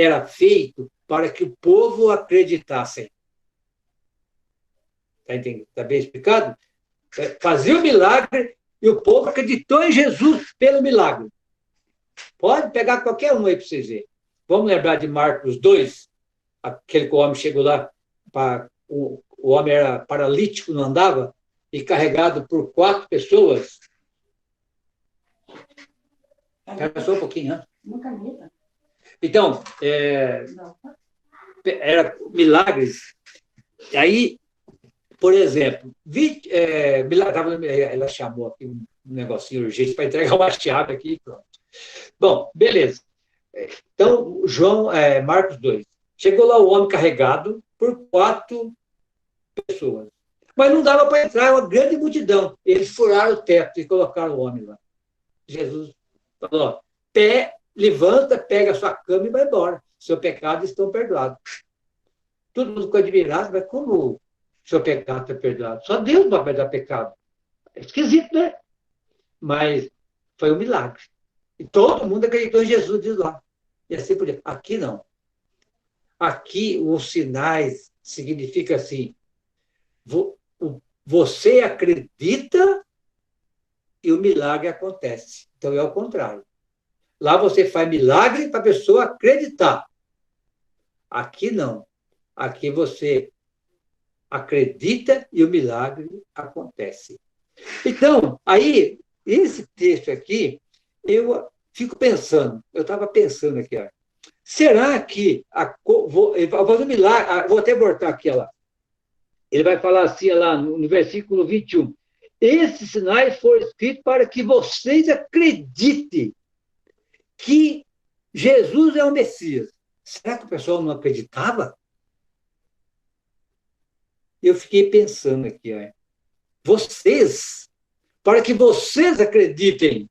era feito para que o povo acreditasse. Está bem explicado? Fazia o milagre e o povo acreditou em Jesus pelo milagre. Pode pegar qualquer um aí para vocês verem. Vamos lembrar de Marcos 2, aquele que o homem chegou lá, o homem era paralítico, não andava, e carregado por 4 pessoas. Espera só um pouquinho, né? Uma caneta. Então, era milagres. Aí, por exemplo, ela chamou aqui um negocinho urgente para entregar uma chave aqui. Pronto. Bom, beleza. Então, Marcos 2. Chegou lá o homem carregado por 4 pessoas. Mas não dava para entrar, uma grande multidão. Eles furaram o teto e colocaram o homem lá. Jesus falou, levanta, pega a sua cama e vai embora. Seu pecado estão perdoados. Todo mundo ficou admirado, mas como o seu pecado está perdoado? Só Deus vai perdoar pecado. É esquisito, né? Mas foi um milagre. E todo mundo acreditou em Jesus, diz lá. E assim por diante. Aqui não. Aqui os sinais significa assim, você acredita e o milagre acontece. Então é o contrário. Lá você faz milagre para a pessoa acreditar. Aqui não. Aqui você acredita e o milagre acontece. Então, aí, esse texto aqui, eu fico pensando, eu estava pensando aqui, ó, será que vou fazer um milagre, vou até voltar aqui, ó, ele vai falar assim, lá no versículo 21, esses sinais foram escritos para que vocês acreditem que Jesus é o Messias. Será que o pessoal não acreditava? Eu fiquei pensando aqui, ó, para que vocês acreditem.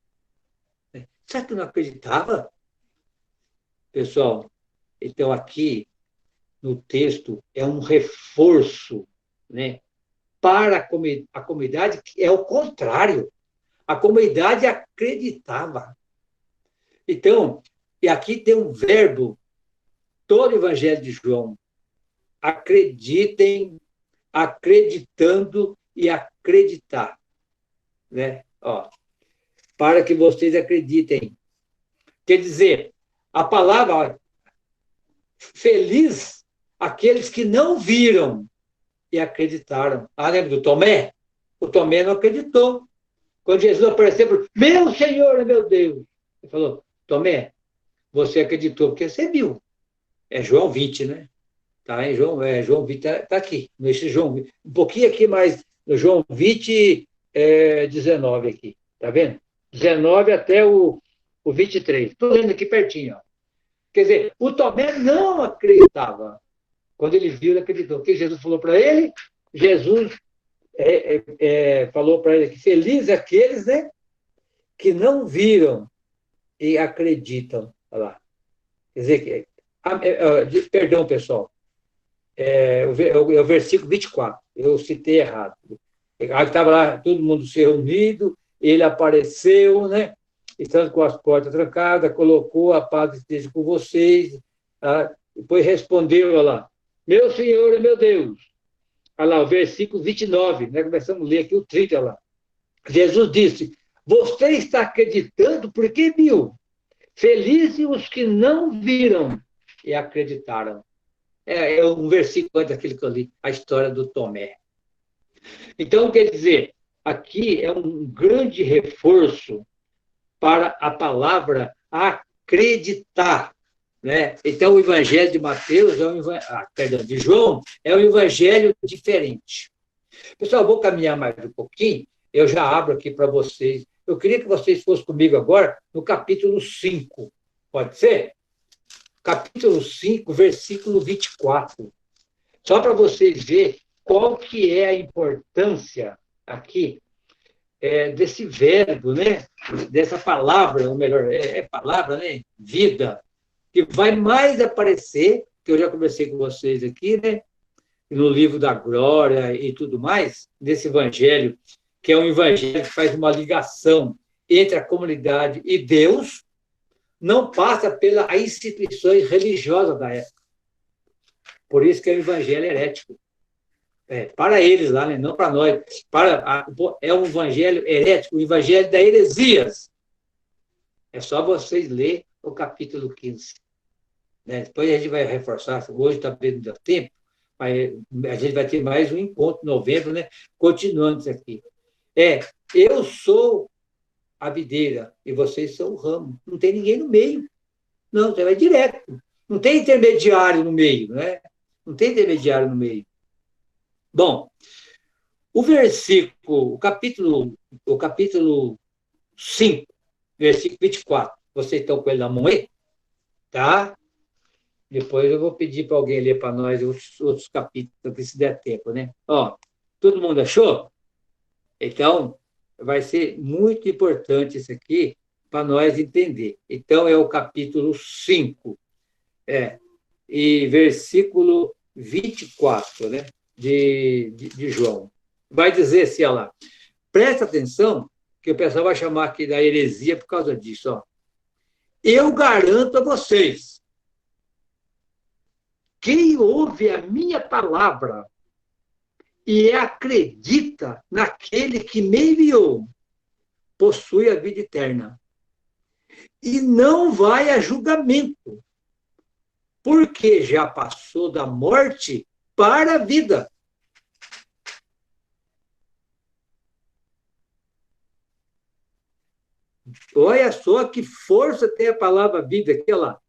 Será que não acreditava? Pessoal, então aqui no texto é um reforço, né, para a comunidade, que é o contrário. A comunidade acreditava. Então, e aqui tem um verbo, todo o Evangelho de João. Acreditem, acreditando e acreditar. Né? Ó, para que vocês acreditem. Quer dizer, a palavra feliz aqueles que não viram e acreditaram. Lembra do Tomé? O Tomé não acreditou. Quando Jesus apareceu, meu Senhor e meu Deus. Ele falou, Tomé, você acreditou porque você viu. É João 20, né? Tá, em João 20 está aqui. Nesse João 20. Um pouquinho aqui, mas no João 20, 19 aqui. Tá vendo? 19 até o 23. Estou lendo aqui pertinho. Ó. Quer dizer, o Tomé não acreditava. Quando ele viu, ele acreditou. O que Jesus falou para ele? Jesus falou para ele que felizes aqueles, né, que não viram e acreditam. Olha lá. Quer dizer, perdão, pessoal. É o versículo 24. Eu citei errado. Estava lá todo mundo se reunido, ele apareceu, né? Estando com as portas trancadas, colocou a paz esteja com vocês. Tá? Depois respondeu, olha lá, meu Senhor e meu Deus. Olha lá, o versículo 29, né? Começamos a ler aqui o 30, olha lá. Jesus disse, você está acreditando porque viu. Felizes os que não viram e acreditaram. É um versículo antes daquele que eu li, a história do Tomé. Então, quer dizer, aqui é um grande reforço para a palavra acreditar. Né? Então, o evangelho de Mateus, de João, é um evangelho diferente. Pessoal, eu vou caminhar mais um pouquinho, eu já abro aqui para vocês. Eu queria que vocês fossem comigo agora no capítulo 5. Pode ser? Capítulo 5, versículo 24. Só para vocês verem qual que é a importância aqui desse verbo, né? Dessa palavra, ou melhor, palavra, né? Vida, que vai mais aparecer, que eu já conversei com vocês aqui, né? No livro da Glória e tudo mais, desse evangelho, que é um evangelho que faz uma ligação entre a comunidade e Deus, não passa pelas instituições religiosas da época. Por isso que é o evangelho herético. Para eles lá, né? Não para nós. É um evangelho herético, o evangelho da heresias. É só vocês lerem o capítulo 15. Né? Depois a gente vai reforçar, hoje está não deu tempo, mas a gente vai ter mais um encontro em novembro, né? Continuando isso aqui. Eu sou a videira e vocês são o ramo. Não tem ninguém no meio. Não, você vai direto. Não tem intermediário no meio, né? Não tem intermediário no meio. Bom, o capítulo 5, versículo 24. Vocês estão com ele na mão aí? Tá? Depois eu vou pedir para alguém ler para nós os outros capítulos, se der tempo, né? Ó, todo mundo achou? Então, vai ser muito importante isso aqui para nós entender. Então, é o capítulo 5, e versículo 24, né? De João. Vai dizer assim, olha lá, presta atenção, que o pessoal vai chamar aqui da heresia por causa disso. Ó. Eu garanto a vocês, quem ouve a minha palavra e acredita naquele que me enviou, possui a vida eterna. E não vai a julgamento, porque já passou da morte para a vida. Olha só que força tem a palavra vida aqui, olha lá.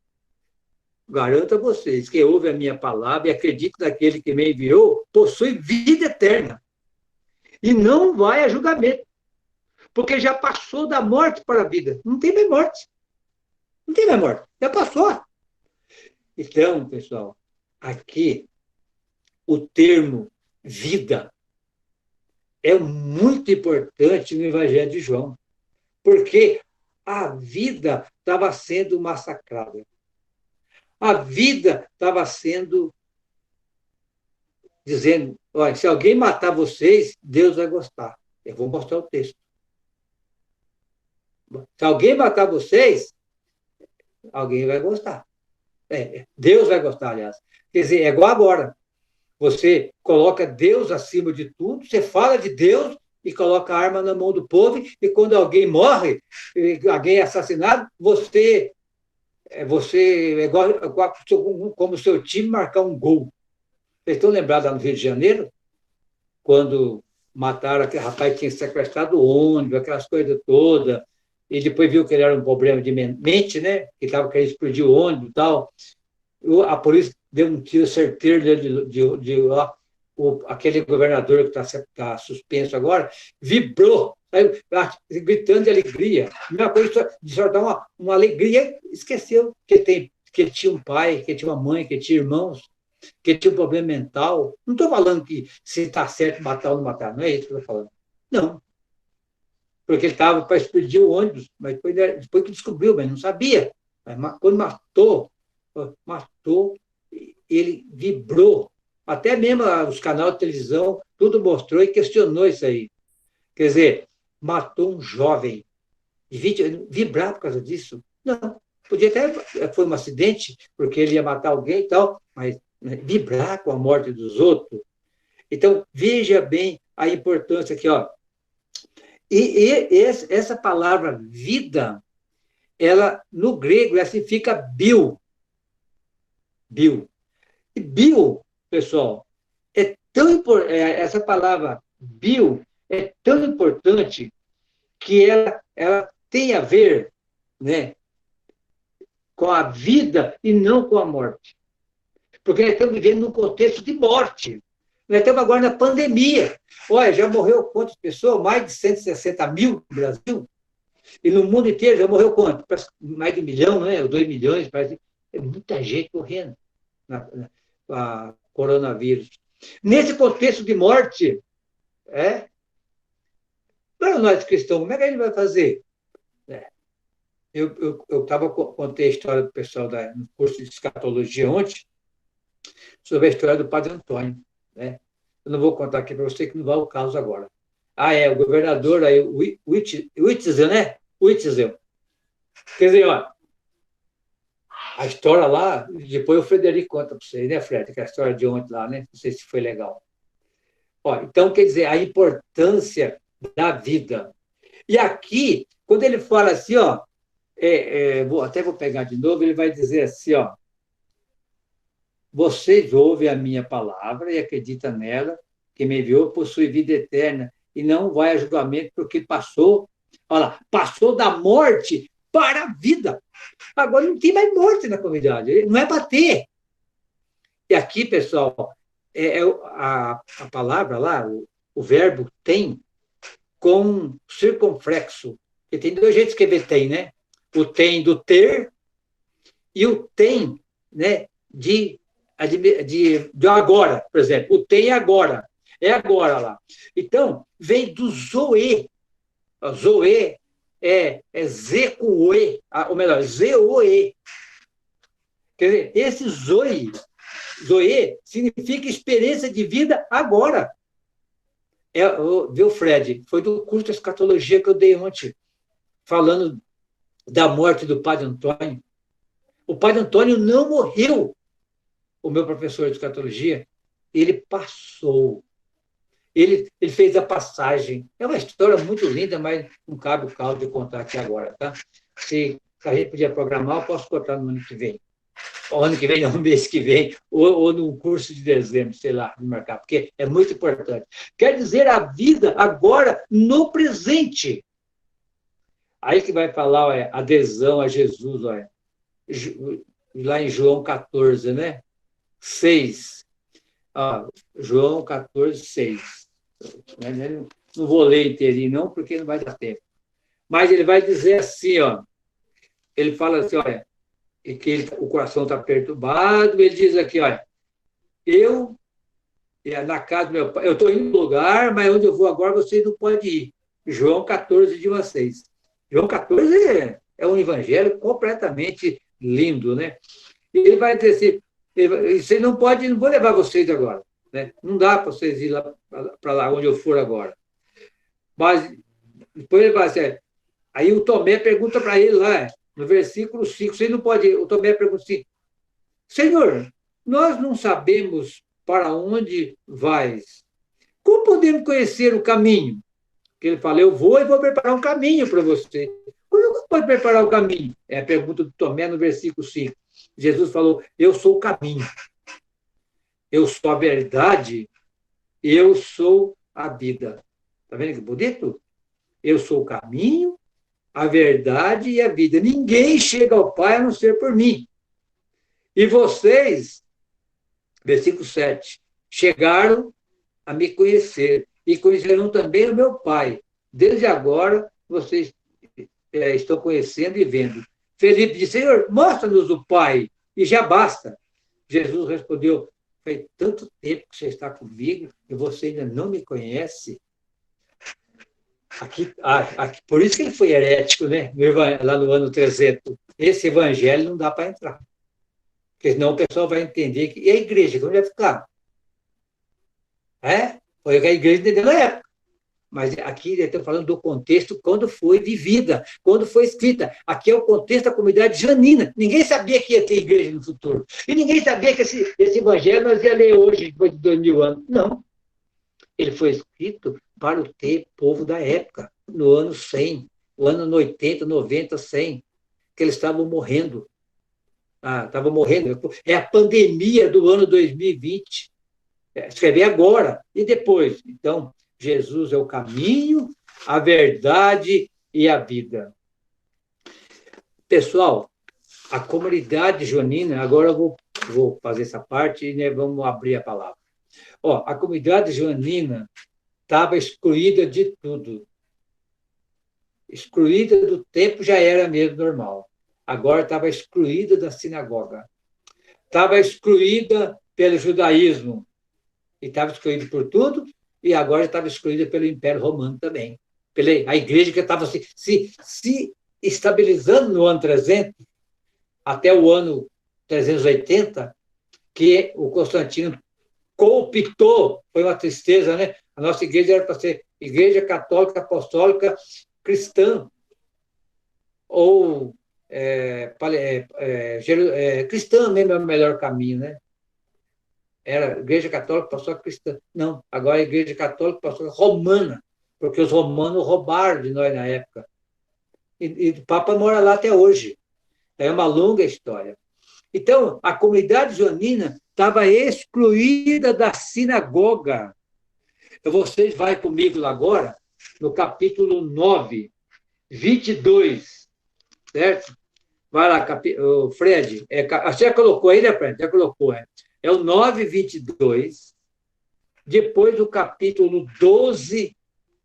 Garanto a vocês, quem ouve a minha palavra e acredita naquele que me enviou, possui vida eterna. E não vai a julgamento, porque já passou da morte para a vida. Não tem mais morte. Não tem mais morte. Já passou. Então, pessoal, aqui o termo vida é muito importante no Evangelho de João, porque a vida estava sendo massacrada. A vida estava sendo dizendo, olha, se alguém matar vocês, Deus vai gostar. Eu vou mostrar o texto. Se alguém matar vocês, alguém vai gostar. Deus vai gostar, aliás. Quer dizer, é igual agora. Você coloca Deus acima de tudo, você fala de Deus e coloca a arma na mão do povo, e quando alguém morre, alguém é assassinado, você é igual como o seu time marcar um gol. Vocês estão lembrados lá no Rio de Janeiro? Quando mataram aquele rapaz que tinha sequestrado o ônibus, aquelas coisas todas, e depois viu que ele era um problema de mente, né? Que estava querendo explodir o ônibus e tal. A polícia deu um tiro certeiro aquele governador que está suspenso agora, vibrou, gritando de alegria. A mesma coisa de só dar uma alegria, esqueceu que ele tinha um pai, que ele tinha uma mãe, que ele tinha irmãos, que ele tinha um problema mental. Não estou falando que se está certo matar ou não matar, não é isso que eu estou falando. Não. Porque ele estava para explodir o ônibus, mas depois que descobriu, mas não sabia. Mas quando matou, ele vibrou. Até mesmo os canais de televisão, tudo mostrou e questionou isso aí. Quer dizer, matou um jovem. Vibrar por causa disso? Não. Podia até foi um acidente, porque ele ia matar alguém e tal, mas vibrar com a morte dos outros. Então, veja bem a importância aqui, ó. Essa palavra vida, ela, no grego, ela significa bio. Bio. E bio, pessoal, essa palavra bio é tão importante que ela tem a ver, né, com a vida e não com a morte. Porque nós estamos vivendo num contexto de morte. Nós estamos agora na pandemia. Olha, já morreu quantas pessoas? Mais de 160 mil no Brasil. E no mundo inteiro já morreu quanto? Mais de 1 milhão, né? 2 milhões, parece. É muita gente morrendo na coronavírus. Nesse contexto de morte, para nós cristãos, como é que a gente vai fazer? Eu contei a história do pessoal no curso de escatologia ontem, sobre a história do Padre Antônio. Né? Eu não vou contar aqui para você, que não vai ao caso agora. O governador, o Witzel, né? Witzel. Quer dizer, ó, A história lá, depois o Frederico conta para vocês, né, Fred? Que é a história de ontem lá, né? Não sei se foi legal. Ó, então, quer dizer, a importância da vida. E aqui, quando ele fala assim, ó, até vou pegar de novo, ele vai dizer assim, ó, vocês ouvem a minha palavra e acreditam nela, que me enviou possui vida eterna e não vai a julgamento porque passou, olha lá, passou da morte para a vida. Agora não tem mais morte na comunidade, não é para ter. E aqui, pessoal, a palavra lá, o verbo tem com circunflexo. E tem dois jeitos de escrever tem, né? O tem do ter e o tem, né, de agora, por exemplo. O tem é agora. É agora lá. Então, vem do zoe. O zoe é Z com o E, ou melhor, Z-O-E. Quer dizer, esse zoe significa experiência de vida agora. Viu, Fred? Foi do curso de escatologia que eu dei ontem, falando da morte do Padre Antônio. O Padre Antônio não morreu, o meu professor de escatologia. Ele passou. Ele fez a passagem. É uma história muito linda, mas não cabe o caso de contar aqui agora, tá? Se a gente podia programar, eu posso contar no ano que vem. O ano que vem, não, no mês que vem, ou no curso de dezembro, sei lá, de marcar, porque é muito importante. Quer dizer, a vida agora, no presente. Aí que vai falar, olha, adesão a Jesus, olha, lá em João 14, né? 6. João 14, 6. Não vou ler inteirinho, não, porque não vai dar tempo. Mas ele vai dizer assim, ó, ele fala assim, olha, o coração está perturbado, ele diz aqui, olha, na casa do meu pai, eu estou indo no lugar, mas onde eu vou agora vocês não podem ir. João 14, de 1 a 6. João 14 é um evangelho completamente lindo, né? Ele vai dizer assim, você não pode, não vou levar vocês agora, né? Não dá para vocês ir lá para lá onde eu for agora. Mas depois ele vai dizer, aí o Tomé pergunta para ele lá, no versículo 5, você não pode, o Tomé pergunta assim, Senhor, nós não sabemos para onde vais. Como podemos conhecer o caminho? Porque ele fala, eu vou e vou preparar um caminho para você. Como pode preparar o caminho? É a pergunta do Tomé no versículo 5. Jesus falou, eu sou o caminho. Eu sou a verdade. Eu sou a vida. Está vendo que bonito? Eu sou o caminho, a verdade e a vida. Ninguém chega ao Pai a não ser por mim. E vocês, versículo 7, chegaram a me conhecer e conhecerão também o meu Pai. Desde agora, vocês estão conhecendo e vendo. Felipe disse, Senhor, mostra-nos o Pai, e já basta. Jesus respondeu, faz tanto tempo que você está comigo e você ainda não me conhece. Aqui, por isso que ele foi herético, né? Lá no ano 300. Esse evangelho não dá para entrar. Porque senão o pessoal vai entender que... E a igreja, como vai ficar? Foi o que a igreja entendeu na época. Mas aqui estamos falando do contexto quando foi vivida, quando foi escrita. Aqui é o contexto da comunidade joanina. Ninguém sabia que ia ter igreja no futuro. E ninguém sabia que esse evangelho nós ia ler hoje, depois de 2000 anos. Não. Ele foi escrito para o povo da época, no ano 100, no ano 80, 90, 100, que eles estavam morrendo. Estavam morrendo. É a pandemia do ano 2020. Escrever agora e depois. Então, Jesus é o caminho, a verdade e a vida. Pessoal, a comunidade joanina, agora eu vou fazer essa parte e né, vamos abrir a palavra. A comunidade joanina estava excluída de tudo. Excluída do tempo já era mesmo normal. Agora estava excluída da sinagoga. Estava excluída pelo judaísmo. E estava excluída por tudo, e agora estava excluída pelo Império Romano também. A igreja que estava se estabilizando no ano 300, até o ano 380, que o Constantino cooptou, foi uma tristeza, né? A nossa igreja era para ser igreja católica, apostólica, cristã, ou cristã mesmo é o melhor caminho, né? Era a Igreja Católica, passou a cristã. Não, agora a Igreja Católica passou a romana, porque os romanos roubaram de nós na época. E o Papa mora lá até hoje. É uma longa história. Então, a comunidade joanina estava excluída da sinagoga. Então, vocês vão comigo lá agora, no capítulo 9, 22, certo? Vai lá, Fred. Você já colocou aí, né, Fred? Já colocou, é. É o 9, 22. Depois o capítulo 12,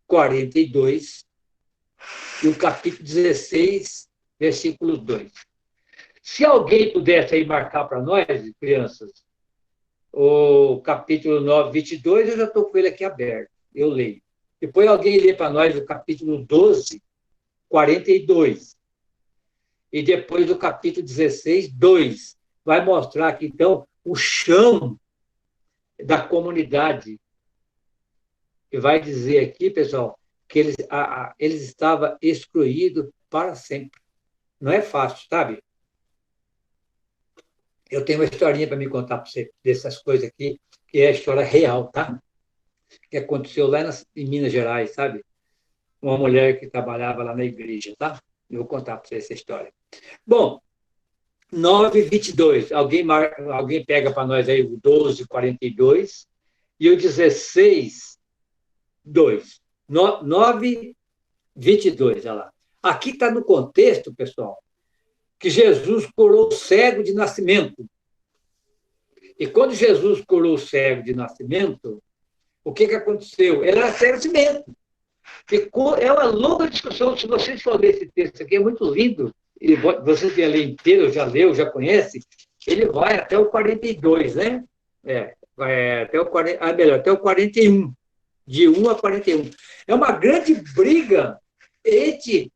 42. E o capítulo 16, versículo 2. Se alguém pudesse aí marcar para nós, crianças, o capítulo 9, 22, eu já estou com ele aqui aberto. Eu leio. Depois alguém lê para nós o capítulo 12, 42. E depois do capítulo 16, 2. Vai mostrar aqui, então, o chão da comunidade. E vai dizer aqui, pessoal, que eles estavam excluídos para sempre. Não é fácil, sabe? Eu tenho uma historinha para me contar para você dessas coisas aqui, que é a história real, tá? Que aconteceu lá em Minas Gerais, sabe? Uma mulher que trabalhava lá na igreja, tá? Eu vou contar para você essa história. Bom, 9:22. Alguém pega para nós aí o 12:42 e o 16:2. 9:22, olha lá. Aqui está no contexto, pessoal, que Jesus curou o cego de nascimento. E quando Jesus curou o cego de nascimento, o que aconteceu? Ele era cego de nascimento. É uma longa discussão. Se vocês forem ler esse texto aqui, é muito lindo. E você já lê inteiro, já leu, já conhece. Ele vai até o 42, né? Vai até o 40, melhor, até o 41. De 1 a 41. É uma grande briga entre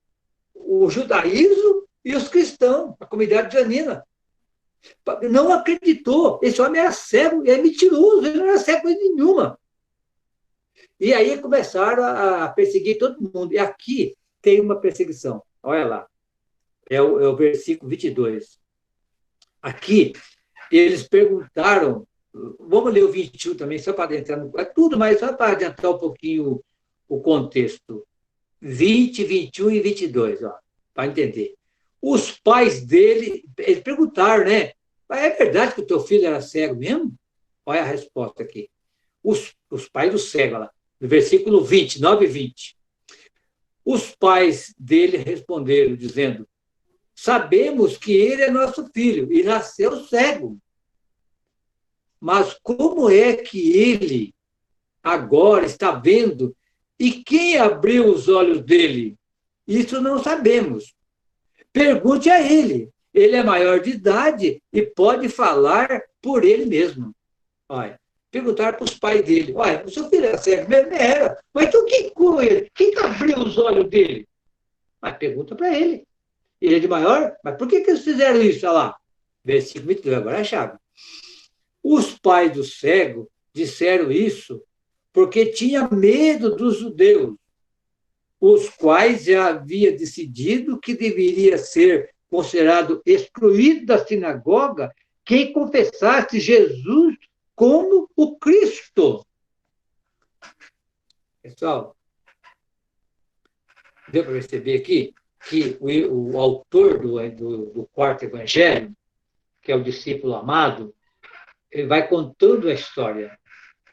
o judaísmo e os cristãos, a comunidade joanina. Não acreditou. Esse homem era cego, é mentiroso, ele não era cego coisa nenhuma. E aí começaram a perseguir todo mundo. E aqui tem uma perseguição. Olha lá. É o versículo 22. Aqui, eles perguntaram, vamos ler o 21 também, só para adentrar, é tudo, mas só para adiantar um pouquinho o contexto. 20, 21 e 22, para entender. Os pais dele, eles perguntaram, né? É verdade que o teu filho era cego mesmo? Olha a resposta aqui. Os pais do cego, lá, no versículo 20, 9 e 20. Os pais dele responderam, dizendo: sabemos que ele é nosso filho e nasceu cego. Mas como é que ele agora está vendo? E quem abriu os olhos dele? Isso não sabemos. Pergunte a ele. Ele é maior de idade e pode falar por ele mesmo. Olha, perguntaram para os pais dele: olha, o seu filho era cego mesmo? Era. Mas então quem curou ele? Quem abriu os olhos dele? Mas pergunta para ele. Ele é de maior? Mas por que eles fizeram isso? Olha lá. Versículo 22, agora é a chave. Os pais do cego disseram isso porque tinha medo dos judeus, os quais já havia decidido que deveria ser considerado excluído da sinagoga quem confessasse Jesus como o Cristo. Pessoal, deu para perceber aqui que o autor do quarto evangelho, que é o discípulo amado, ele vai contando a história.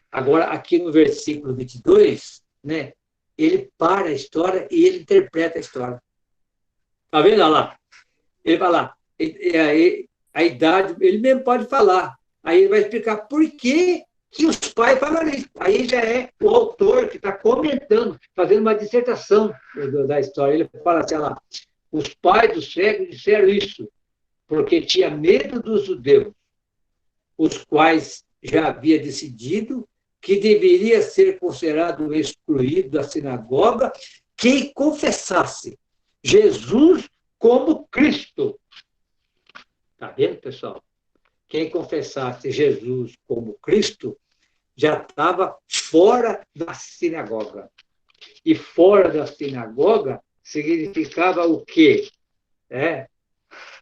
Agora, aqui no versículo 22, né, ele para a história e ele interpreta a história. Está vendo? Olha lá. Ele vai lá. A idade, ele mesmo pode falar. Aí ele vai explicar por que os pais falaram isso. Aí já é o autor que está comentando, fazendo uma dissertação da história. Ele fala assim, olha lá, os pais do cego disseram isso, porque tinha medo dos judeus, os quais já havia decidido que deveria ser considerado excluído da sinagoga quem confessasse Jesus como Cristo. Está vendo, pessoal? Quem confessasse Jesus como Cristo já estava fora da sinagoga. E fora da sinagoga significava o quê?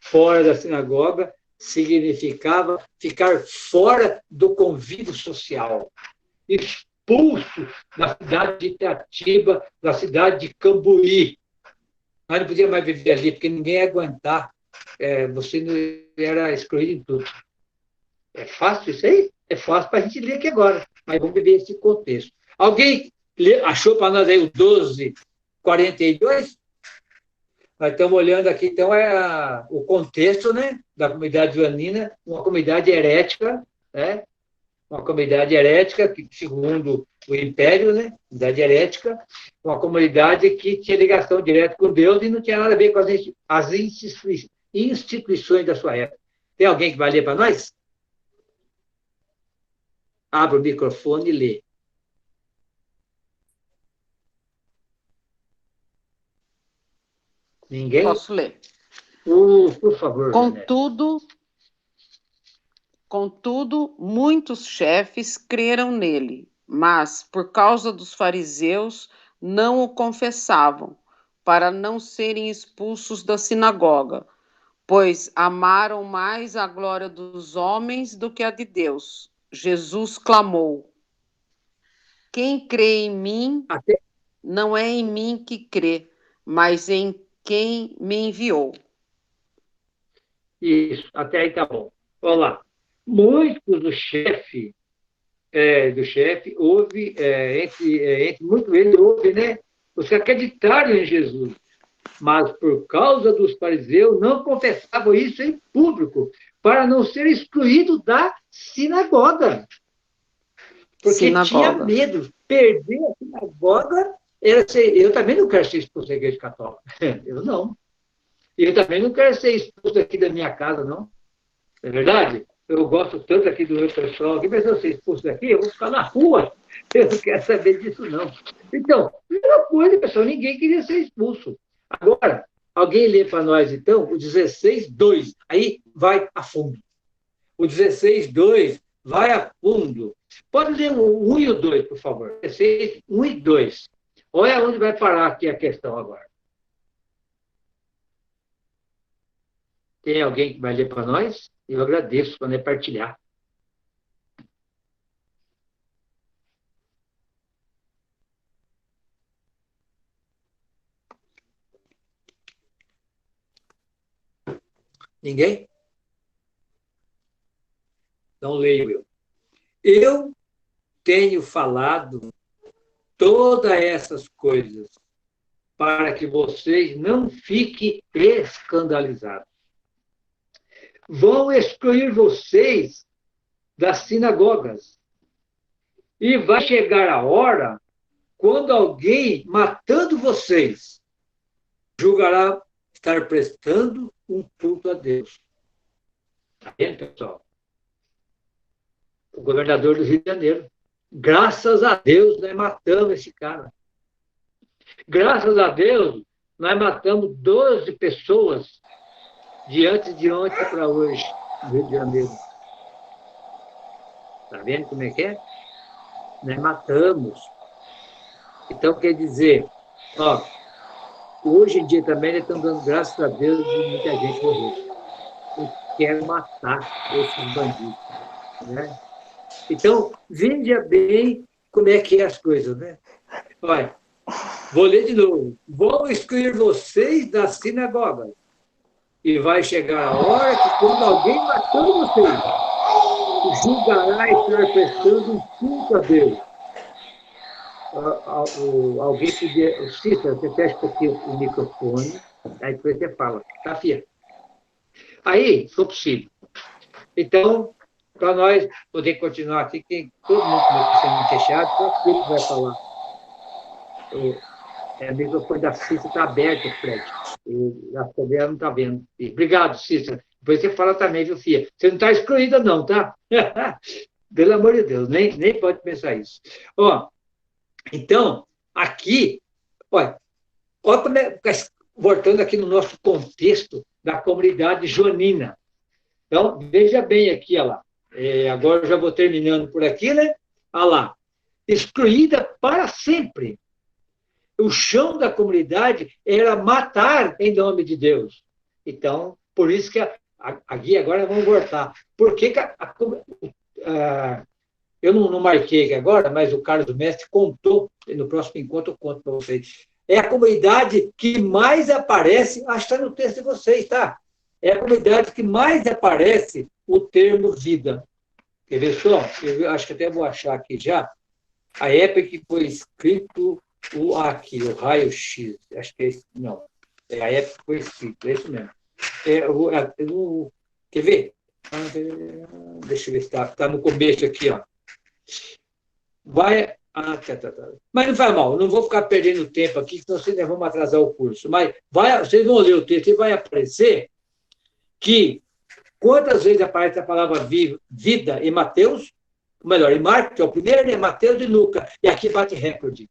fora da sinagoga significava ficar fora do convívio social, expulso da cidade de Itatiba, da cidade de Cambuí. Nós não podíamos mais viver ali, porque ninguém ia aguentar. Você não era excluído em tudo. É fácil isso aí? É fácil para a gente ler aqui agora, mas vamos viver esse contexto. Alguém achou para nós aí o 12:42? Nós estamos olhando aqui, então, o contexto, né, da comunidade joanina, uma comunidade herética, né, uma comunidade herética, que, segundo o Império, né, comunidade herética, uma comunidade que tinha ligação direta com Deus e não tinha nada a ver com as instituições da sua época. Tem alguém que vai ler para nós? Abra o microfone e lê. Ninguém? Posso ler. Por favor. Contudo, muitos chefes creram nele, mas, por causa dos fariseus, não o confessavam, para não serem expulsos da sinagoga, pois amaram mais a glória dos homens do que a de Deus. Jesus clamou: quem crê em mim, não é em mim que crê, mas em quem me enviou. Isso, até aí tá bom. Vamos lá. Muitos do chefe houve, entre muitos eles houve, né, os que acreditaram em Jesus, mas por causa dos fariseus não confessavam isso em público, para não ser excluído da sinagoga. Porque tinha medo. Perder a sinagoga, eu também não quero ser expulso da igreja católica. Eu não. E eu também não quero ser expulso aqui da minha casa, não. Não é verdade? Eu gosto tanto aqui do meu pessoal, aqui, mas se eu ser expulso daqui, eu vou ficar na rua. Eu não quero saber disso, não. Então, primeira coisa, pessoal, ninguém queria ser expulso. Agora, alguém lê para nós, então, o 16:2. Aí vai a fundo. O 16:2 vai a fundo. Pode ler o 1 e o 2, por favor. 16, 1 e 2. Olha onde vai parar aqui a questão agora. Tem alguém que vai ler para nós? Eu agradeço para partilhar. Ninguém? Então leio eu. Eu tenho falado todas essas coisas para que vocês não fiquem escandalizados. Vão excluir vocês das sinagogas. E vai chegar a hora quando alguém, matando vocês, julgará estar prestando um culto a Deus. Está vendo, pessoal? O governador do Rio de Janeiro. Graças a Deus, nós matamos esse cara. Graças a Deus, nós matamos 12 pessoas de ontem para hoje, no Rio de Janeiro. Está vendo como é que é? Nós matamos. Então, quer dizer, hoje em dia também nós estamos dando graças a Deus de muita gente morrer. Eu quero matar esses bandidos. Né? Então, veja bem como é que é as coisas. Né? Olha, vou ler de novo. Vou excluir vocês da sinagoga. E vai chegar a hora que, quando alguém matando vocês, julgará estar prestando um culto a Deus. Alguém podia... Cícero, você fecha um pouquinho o microfone, aí depois você fala. Tá, filha? Aí, se for possível. Então, para nós poder continuar aqui, tem todo mundo começando fechado, só que ele vai falar. O microfone da Cícera está aberto, Fred. A Fabiola não está vendo. Obrigado, Cícera. Depois você fala também, viu, filha? Você não está excluída, não, tá? Pelo amor de Deus, nem pode pensar isso. Então, aqui, olha como é, voltando aqui no nosso contexto da comunidade joanina. Então, veja bem aqui, olha lá. Agora eu já vou terminando por aqui, né? Olha lá. Excluída para sempre. O chão da comunidade era matar em nome de Deus. Então, Por isso que aqui agora vamos voltar. Por que, eu não marquei aqui agora, mas o Carlos Mestre contou, no próximo encontro eu conto para vocês. É a comunidade que mais aparece, acho que está no texto de vocês, tá? É a comunidade que mais aparece o termo vida. Quer ver só? Eu acho que até vou achar aqui já. A época que foi escrito aqui, o raio-x. Acho que é esse. Não. É a época que foi escrito, é isso mesmo. Quer ver? Deixa eu ver se está no começo aqui, ó. Vai. Tá. Mas não faz mal, não vou ficar perdendo tempo aqui, senão vocês vamos atrasar o curso. Mas vocês vão ler o texto e vai aparecer que quantas vezes aparece a palavra vida em Mateus, ou melhor, em Marcos, que é o primeiro, em Mateus e Lucas, e aqui bate recorde.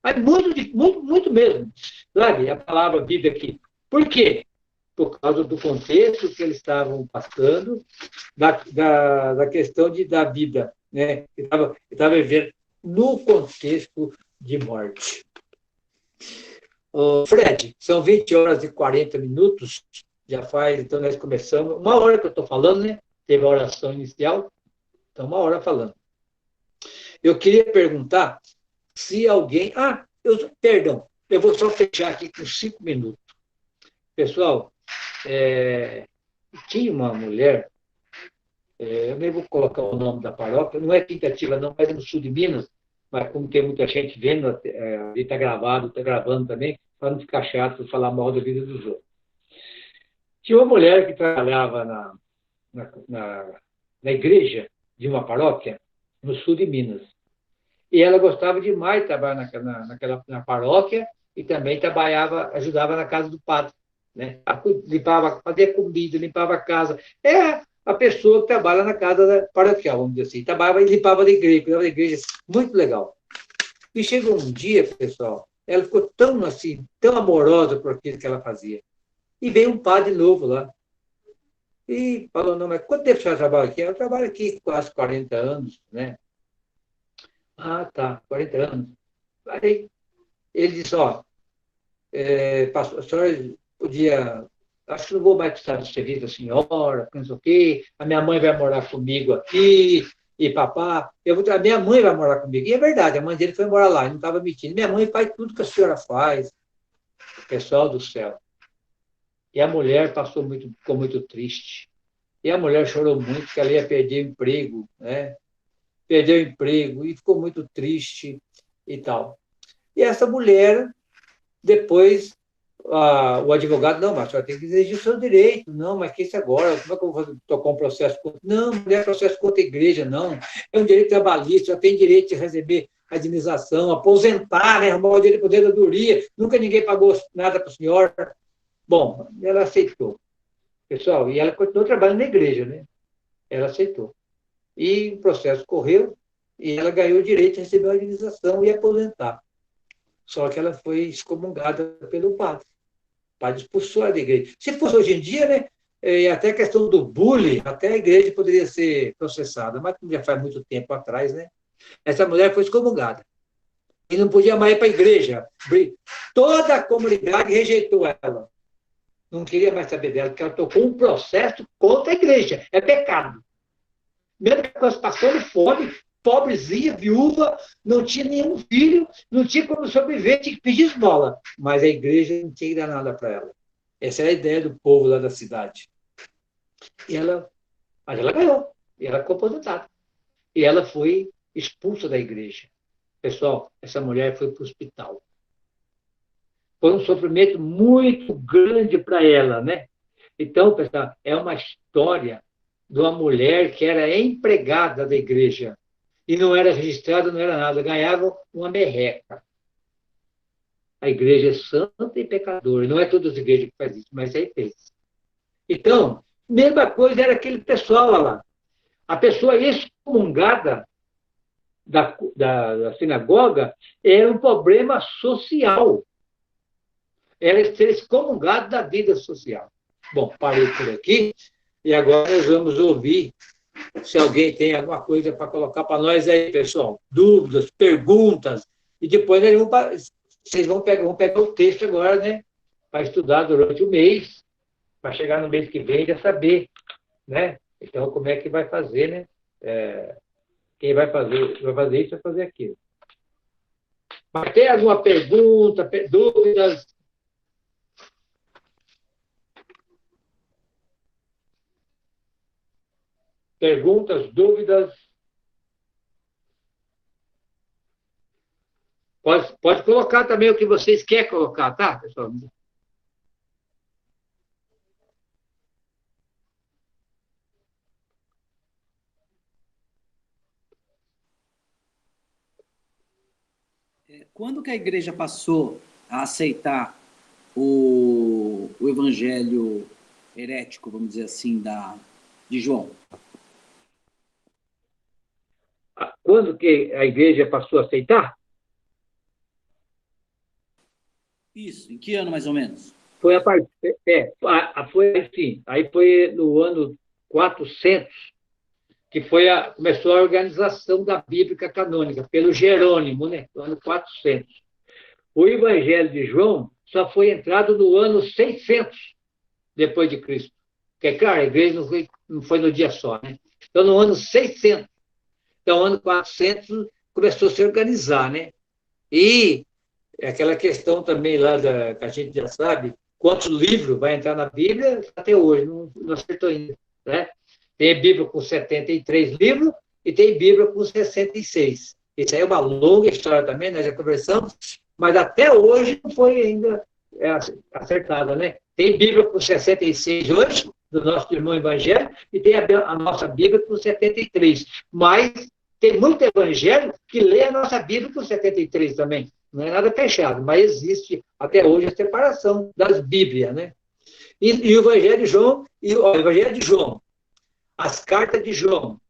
Mas muito mesmo, sabe? A palavra vida aqui. Por quê? Por causa do contexto que eles estavam passando, da questão da vida, né? Que estava vivendo no contexto de morte. Fred, são 20 horas e 40 minutos, já faz, então nós começamos, 1 hora que eu estou falando, né? Teve a oração inicial, então 1 hora falando. Eu queria perguntar se alguém... perdão, eu vou só fechar aqui com 5 minutos. Pessoal, tinha uma mulher, eu nem vou colocar o nome da paróquia, não é tentativa não, mas é no sul de Minas, mas como tem muita gente vendo, ali está gravando também, para não ficar chato falar mal da vida dos outros. Tinha uma mulher que trabalhava na igreja de uma paróquia, no sul de Minas. E ela gostava demais de trabalhar na paróquia e também ajudava na casa do padre. Né? Fazia comida, limpava a casa. É a pessoa que trabalha na casa paroquial, vamos dizer assim. Trabalhava e limpava a igreja, cuidava da igreja. Muito legal. E chegou um dia, pessoal, ela ficou tão amorosa por aquilo que ela fazia. E veio um padre novo lá. E falou, não, mas quanto tempo você trabalha aqui? Eu trabalho aqui quase 40 anos, né? Tá, 40 anos. Aí ele disse, pastor, a senhora podia... Acho que não vou mais precisar do serviço da senhora, não sei o quê. A minha mãe vai morar comigo aqui, e papá. A minha mãe vai morar comigo. E é verdade, a mãe dele foi morar lá, ele não estava mentindo. Minha mãe faz tudo que a senhora faz, pessoal do céu. E a mulher ficou muito triste. E a mulher chorou muito, porque ela ia perder o emprego, né? Perdeu o emprego e ficou muito triste e tal. E essa mulher, depois, o advogado, não, mas a senhora tem que exigir o seu direito. Não, mas que isso agora? Como é que eu vou tocar um processo contra... Não é processo contra a igreja, não. É um direito trabalhista, já tem direito de receber a indenização, aposentar, né? Arrumar o direito de aposentadoria. Nunca ninguém pagou nada para a senhora. Bom, ela aceitou. Pessoal, e ela continuou trabalhando na igreja, né? Ela aceitou. E o processo correu e ela ganhou o direito de receber a indenização e aposentar. Só que ela foi excomungada pelo padre. O padre expulsou ela da igreja. Se fosse hoje em dia, né? E até a questão do bullying, até a igreja poderia ser processada, mas já faz muito tempo atrás, né? Essa mulher foi excomungada. E não podia mais ir para a igreja. Toda a comunidade rejeitou ela. Não queria mais saber dela, porque ela tocou um processo contra a igreja. É pecado. Mesmo que ela passando fome, pobrezinha, viúva, não tinha nenhum filho, não tinha como sobreviver, tinha que pedir esmola. Mas a igreja não tinha que dar nada para ela. Essa era a ideia do povo lá da cidade. Mas ela ganhou. E ela ficou aposentada. E ela foi expulsa da igreja. Pessoal, essa mulher foi para o hospital. Foi um sofrimento muito grande para ela, né? Então, pessoal, é uma história de uma mulher que era empregada da igreja e não era registrada, não era nada, ganhava uma merreca. A igreja é santa e pecadora. Não é todas as igrejas que fazem isso, mas aí fez. Então, mesma coisa era aquele pessoal lá. A pessoa excomungada da sinagoga era um problema social. Era ser excomungado da vida social. Bom, parei por aqui e agora nós vamos ouvir se alguém tem alguma coisa para colocar para nós aí, pessoal. Dúvidas, perguntas. E depois vocês vão pegar o texto agora, né? Para estudar durante o mês. para chegar no mês que vem já saber, né? Então, como é que vai fazer, né? Quem vai fazer isso, vai fazer aquilo. Mas tem alguma pergunta, dúvidas? Perguntas, dúvidas? Pode colocar também o que vocês querem colocar, tá, pessoal? Quando que a igreja passou a aceitar o evangelho herético, vamos dizer assim, de João? Quando que a igreja passou a aceitar? Isso, em que ano mais ou menos? Foi a partir. Foi assim. Aí foi no ano 400 que começou a organização da Bíblia canônica, pelo Jerônimo, né? No ano 400. O Evangelho de João só foi entrado no ano 600 depois de Cristo. Porque, claro, a igreja não foi no dia só, né? Então, no ano 600. Então, no ano 400 começou a se organizar, né? E aquela questão também lá que a gente já sabe, quantos livros vai entrar na Bíblia até hoje, não acertou ainda, né? Tem Bíblia com 73 livros e tem Bíblia com 66. Isso aí é uma longa história também, nós já conversamos, mas até hoje não foi ainda acertada, né? Tem Bíblia com 66 hoje, do nosso irmão evangélico, e tem a nossa Bíblia com 73. Mas tem muito evangelho que lê a nossa Bíblia com 73 também. Não é nada fechado, mas existe até hoje a separação das Bíblias, né? E o Evangelho de João, as cartas de João,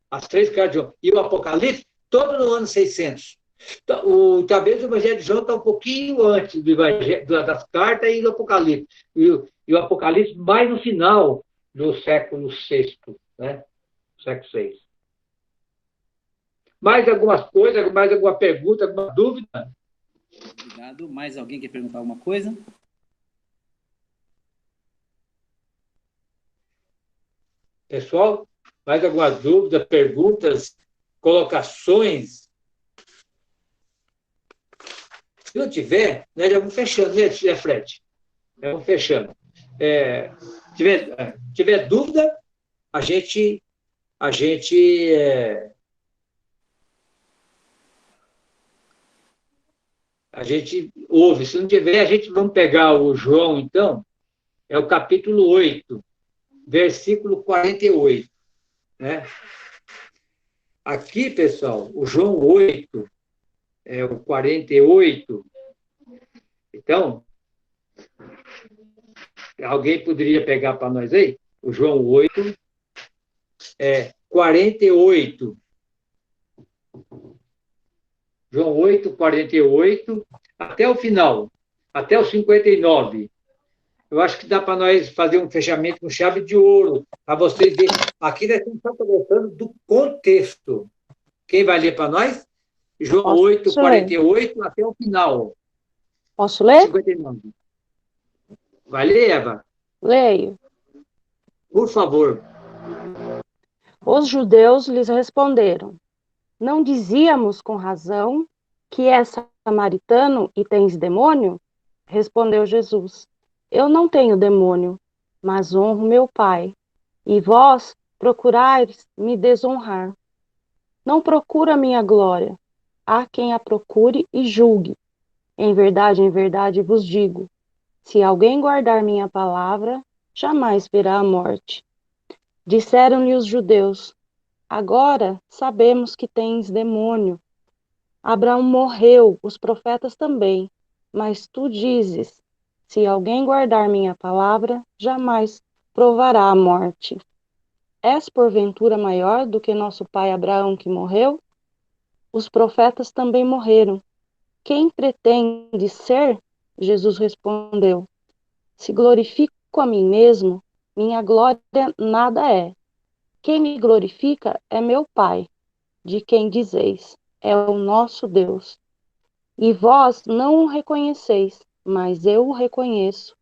as 3 cartas de João e o Apocalipse, todo no ano 600. Talvez o Evangelho de João está um pouquinho antes das cartas e do Apocalipse. E o Apocalipse mais no final do século VI, né? Século VI. Mais algumas coisas, mais alguma pergunta, alguma dúvida? Obrigado. Mais alguém quer perguntar alguma coisa? Pessoal, mais alguma dúvida, perguntas, colocações? Se não tiver, nós já vamos fechando, né, Fred? Já vamos fechando. Tiver dúvida, a gente ouve. Se não tiver, vamos pegar o João, então, é o capítulo 8, versículo 48. Né? Aqui, pessoal, o João 8, é o 48. Então, alguém poderia pegar para nós aí? O João 8, 48. João 8, 48, até o final, até o 59. Eu acho que dá para nós fazer um fechamento com chave de ouro, para vocês verem. Aqui nós estamos só conversando do contexto. Quem vai ler para nós? João 8, 48, até o final. Posso ler? 59. Vai ler, Eva? Leio. Por favor. Os judeus lhes responderam: não dizíamos com razão que és samaritano e tens demônio? Respondeu Jesus: eu não tenho demônio, mas honro meu Pai, e vós procurais me desonrar. Não procura minha glória. Há quem a procure e julgue. Em verdade vos digo: se alguém guardar minha palavra, jamais verá a morte. Disseram-lhe os judeus: agora sabemos que tens demônio. Abraão morreu, os profetas também. Mas tu dizes: se alguém guardar minha palavra, jamais provará a morte. És porventura maior do que nosso pai Abraão que morreu? Os profetas também morreram. Quem pretende ser? Jesus respondeu: se glorifico a mim mesmo, minha glória nada é. Quem me glorifica é meu Pai, de quem dizeis: é o nosso Deus. E vós não o reconheceis, mas eu o reconheço.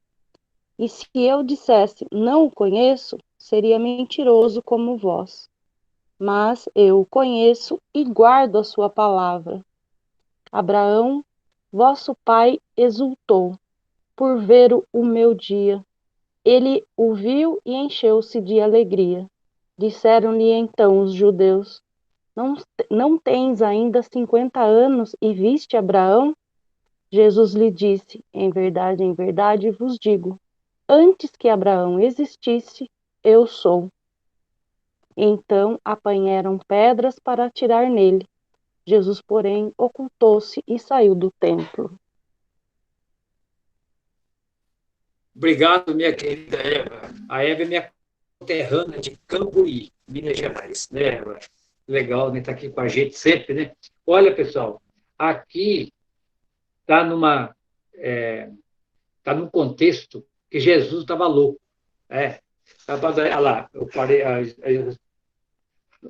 E se eu dissesse, não o conheço, seria mentiroso como vós. Mas eu o conheço e guardo a sua palavra. Abraão, vosso pai, exultou por ver o meu dia. Ele o viu e encheu-se de alegria. Disseram-lhe então os judeus, não tens ainda 50 anos e viste Abraão? Jesus lhe disse, em verdade vos digo, antes que Abraão existisse, eu sou. Então apanharam pedras para atirar nele. Jesus, porém, ocultou-se e saiu do templo. Obrigado, minha querida Eva. A Eva é minha conterrânea de Cambuí, Minas Gerais, né, Eva? Legal, né? Tá aqui com a gente sempre, né? Olha, pessoal, aqui está tá num contexto que Jesus estava louco. Olha lá, eu parei,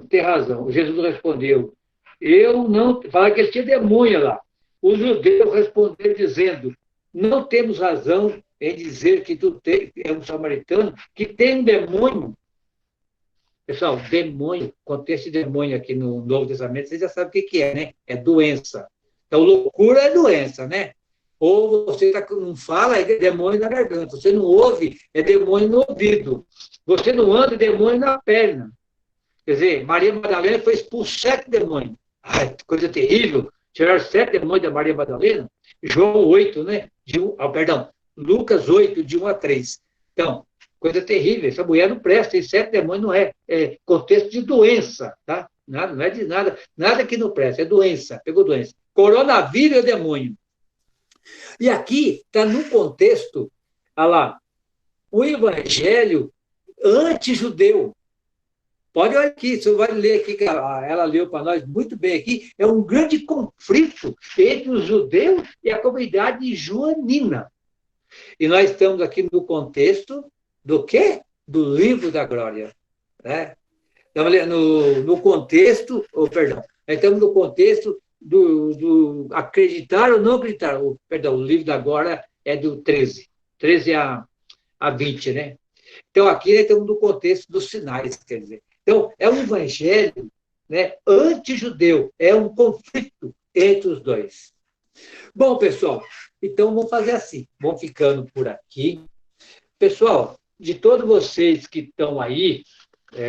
tem razão. Jesus respondeu, eu não... Fala que ele tinha demônio lá. Os judeus responderam dizendo, não temos razão em dizer que tu é um samaritano que tem um demônio. Pessoal, demônio, contexto de demônio aqui no Novo Testamento, vocês já sabem o que é, né? É doença. Então, loucura é doença, né? Ou você não fala, é demônio na garganta. Você não ouve, é demônio no ouvido. Você não anda, é demônio na perna. Quer dizer, Maria Madalena foi expulsa 7 demônios. Ai, coisa terrível. Tiraram 7 demônios da Maria Madalena. João 8, né? Lucas 8, de 1 a 3. Então, coisa terrível. Essa mulher não presta, tem 7 demônios, não é. É contexto de doença, tá? Nada, não é de nada. Nada que não presta, é doença. Pegou doença. Coronavírus é demônio. E aqui está no contexto, olha lá, o evangelho anti-judeu. Pode olhar aqui, você vai ler aqui, que ela leu para nós muito bem aqui, é um grande conflito entre os judeus e a comunidade joanina. E nós estamos aqui no contexto do quê? Do livro da glória. Né? Estamos no contexto, nós estamos no contexto do acreditar ou não acreditar. O livro da glória é do 13 a 20, né? Então, aqui nós estamos no contexto dos sinais, quer dizer. Então, é um evangelho, né, anti-judeu, é um conflito entre os dois. Bom, pessoal, então vamos fazer assim, vamos ficando por aqui. Pessoal, de todos vocês que estão aí,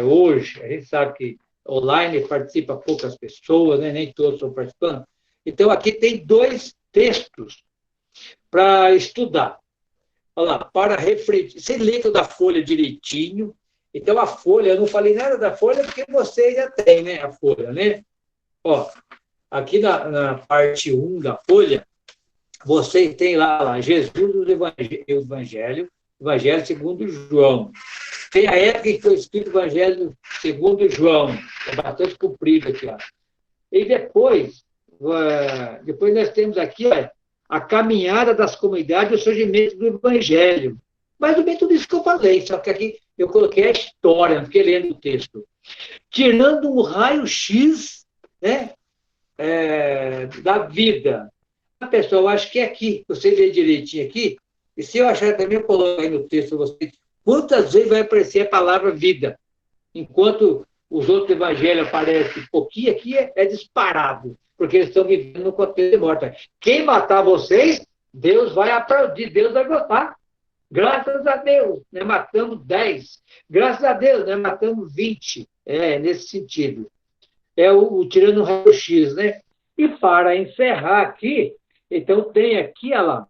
hoje, a gente sabe que online participa poucas pessoas, né, nem todos estão participando. Então, aqui tem 2 textos para estudar. Olha lá, para refletir. Você lê toda a folha direitinho. Então, a folha, eu não falei nada da folha porque você já tem, né, a folha, né? Ó, aqui na parte 1 da folha, você tem lá Jesus do Evangelho segundo João. Tem a época que foi escrito o Evangelho segundo João. É bastante comprido aqui, ó. E depois nós temos aqui, ó, a caminhada das comunidades, o surgimento do Evangelho. Mais ou menos tudo isso que eu falei, só que aqui eu coloquei a história, não fiquei lendo o texto. Tirando um raio-x, né, da vida. Pessoal, acho que é aqui, você lê direitinho aqui, e se eu achar também, eu coloco aí no texto para vocês, quantas vezes vai aparecer a palavra vida, enquanto os outros evangelhos aparecem pouquinho, aqui é disparado, porque eles estão vivendo no contexto de morte. Quem matar vocês, Deus vai aplaudir, Deus vai gostar. Graças a Deus, né, matamos 10. Graças a Deus, né, matamos 20. Nesse sentido. O tirando o raio-x, né? E para encerrar aqui, então tem aqui, olha lá,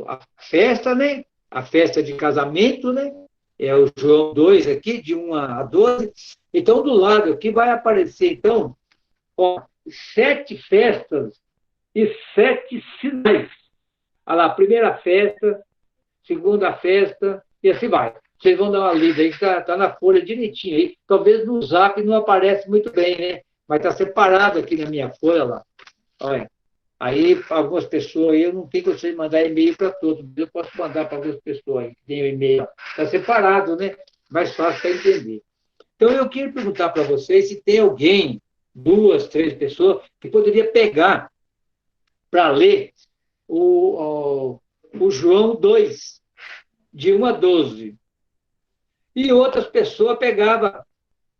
a festa, né? A festa de casamento, né? É o João 2 aqui, de 1 a 12. Então, do lado aqui vai aparecer, então, 7 festas e 7 sinais. Olha lá, primeira festa, segunda festa, e assim vai. Vocês vão dar uma lida aí, que está na folha direitinho aí. Talvez no Zap não aparece muito bem, né? Mas está separado aqui na minha folha lá. Olha. Aí, algumas pessoas aí, eu não tenho condição de mandar e-mail para todos. Eu posso mandar para algumas pessoas aí que têm o e-mail. Está separado, né? Mais fácil para entender. Então, eu queria perguntar para vocês se tem alguém, 2, 3 pessoas, que poderia pegar para ler o João 2, de 1 a 12. E outras pessoas pegavam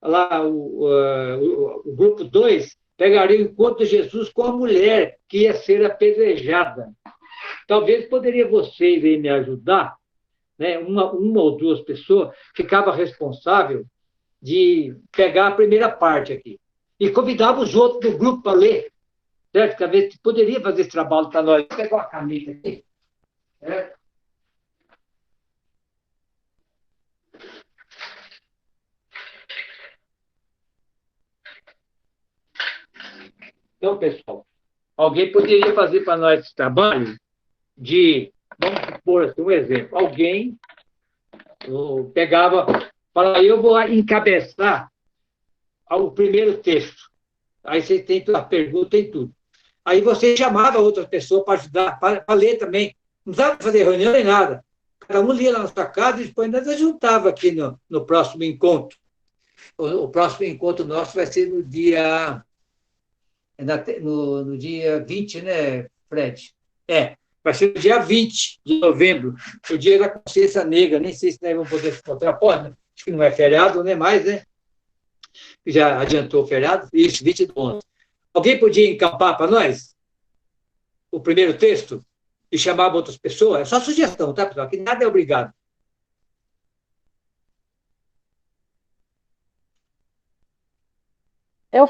lá, o grupo 2, pegaria o encontro de Jesus com a mulher que ia ser apedrejada. Talvez poderia vocês aí me ajudar, né? Uma ou duas pessoas ficava responsável de pegar a primeira parte aqui. E convidava os outros do grupo para ler, certo? Talvez poderia fazer esse trabalho para nós. Vou pegar uma caneta aqui. Certo? Então, pessoal, alguém poderia fazer para nós esse trabalho de, vamos supor assim, um exemplo, alguém pegava, falava, eu vou encabeçar o primeiro texto. Aí você tem a pergunta, tem tudo. Aí você chamava outra pessoa para ajudar, para ler também. Não precisava fazer reunião nem nada. Cada um lia lá na sua casa e depois nós juntava aqui no próximo encontro. O próximo encontro nosso vai ser no dia, no dia 20, né, Fred? Vai ser no dia 20 de novembro, o dia da consciência negra. Nem sei se nós vamos poder se encontrar. Pode, acho que não é feriado, nem mais, né? Já adiantou o feriado. Isso, 20 do 11. Alguém podia encampar para nós o primeiro texto e chamar outras pessoas? É só sugestão, tá, pessoal? Que nada é obrigado.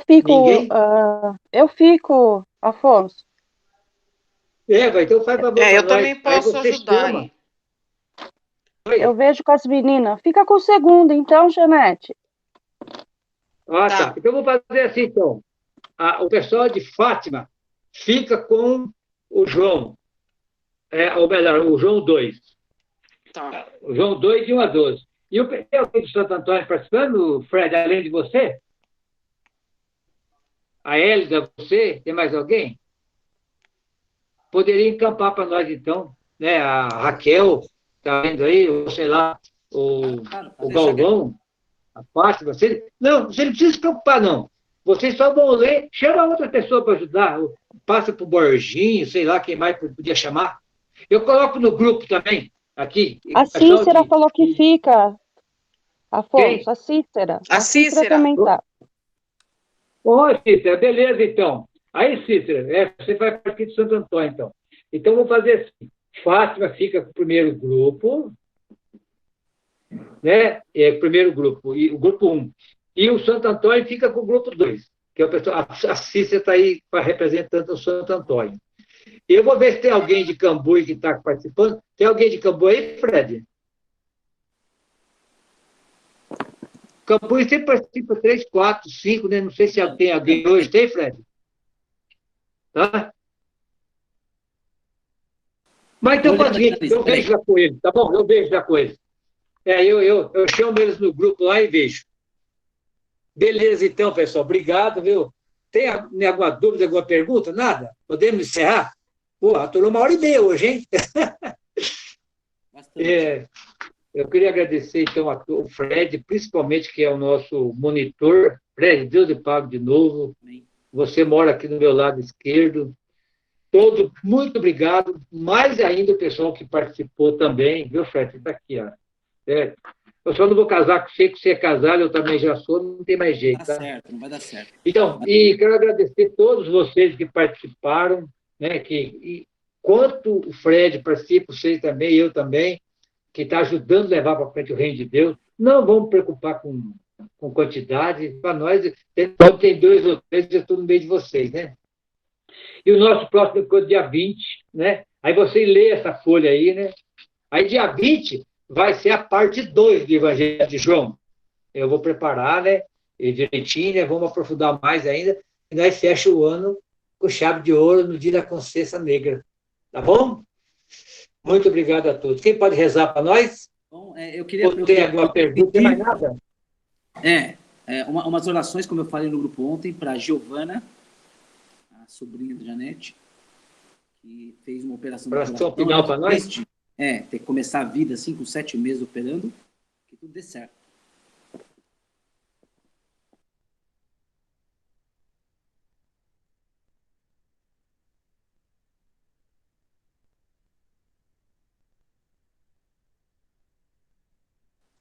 Ninguém? Eu fico, Afonso. Então faz favor para eu nós. também posso Aí você ajudar. chama. Eu vejo com as meninas. Fica com o segundo, então, Janete. Tá. Então eu vou fazer assim, então. O pessoal de Fátima fica com o João. Ou melhor, o João 2. Tá. O João 2 de 1 a 12. E tem alguém do Santo Antônio participando, Fred, além de você? A Hélida, você? Tem mais alguém? Poderia encampar para nós, então, né? A Raquel, tá vendo aí? Ou sei lá, o Galvão, a Fátima. Não, você não precisa se preocupar, não. Vocês só vão ler, chama outra pessoa para ajudar. Passa para o Borginho, sei lá quem mais podia chamar. Eu coloco no grupo também, aqui. A Cícera falou que fica, Afonso. Quem? A Cícera. A Cícera também está. Cícera, beleza, então. Aí, Cícera, você vai para aqui de Santo Antônio, então. Então, vou fazer assim. Fátima fica com o primeiro grupo, né? Primeiro grupo, e o grupo 1. E o Santo Antônio fica com o grupo 2, que é o pessoal, a Cícera está aí representando o Santo Antônio. Eu vou ver se tem alguém de Cambuí que está participando. Tem alguém de Cambuí aí, Fred? Cambuí sempre participa 3, 4, 5, né? Não sei se tem alguém hoje. Tem, Fred? Tá? Mas então pode vir. Eu vejo lá com ele, tá bom? Eu vejo lá com ele. Eu chamo eles no grupo lá e vejo. Beleza, então, pessoal. Obrigado, viu? Tem alguma dúvida, alguma pergunta? Nada? Podemos encerrar? Pô, durou 1h30 hoje, hein? Eu queria agradecer, então, ao Fred, principalmente, que é o nosso monitor. Fred, Deus lhe pague de novo. Você mora aqui do meu lado esquerdo. Muito obrigado. Mais ainda o pessoal que participou também. Viu, Fred? Você está aqui, ó. Eu só não vou casar com você, que você é casado, eu também já sou, não tem mais jeito, tá? Não vai dar certo. Então, e quero agradecer a todos vocês que participaram, né? Quanto o Fred participa, vocês também, eu também, que está ajudando a levar para frente o reino de Deus. Não vamos preocupar com quantidade. Para nós, tem 2 ou 3, eu estou no meio de vocês, né? E o nosso próximo encontro, dia 20, né? Aí você lê essa folha aí, né? Aí, dia 20, vai ser a parte 2 do Evangelho de João. Eu vou preparar, né? Direitinho, né? Vamos aprofundar mais ainda. E nós fechamos o ano com chave de ouro no dia da consciência negra. Tá bom? Muito obrigado a todos. Quem pode rezar para nós? Bom, eu queria... Ou tem alguma pergunta? Tem mais nada? Umas orações, como eu falei no grupo ontem, para a Giovana, a sobrinha da Janete, que fez uma operação de coração final para nós? Ter que começar a vida assim, com 7 meses operando, que tudo dê certo.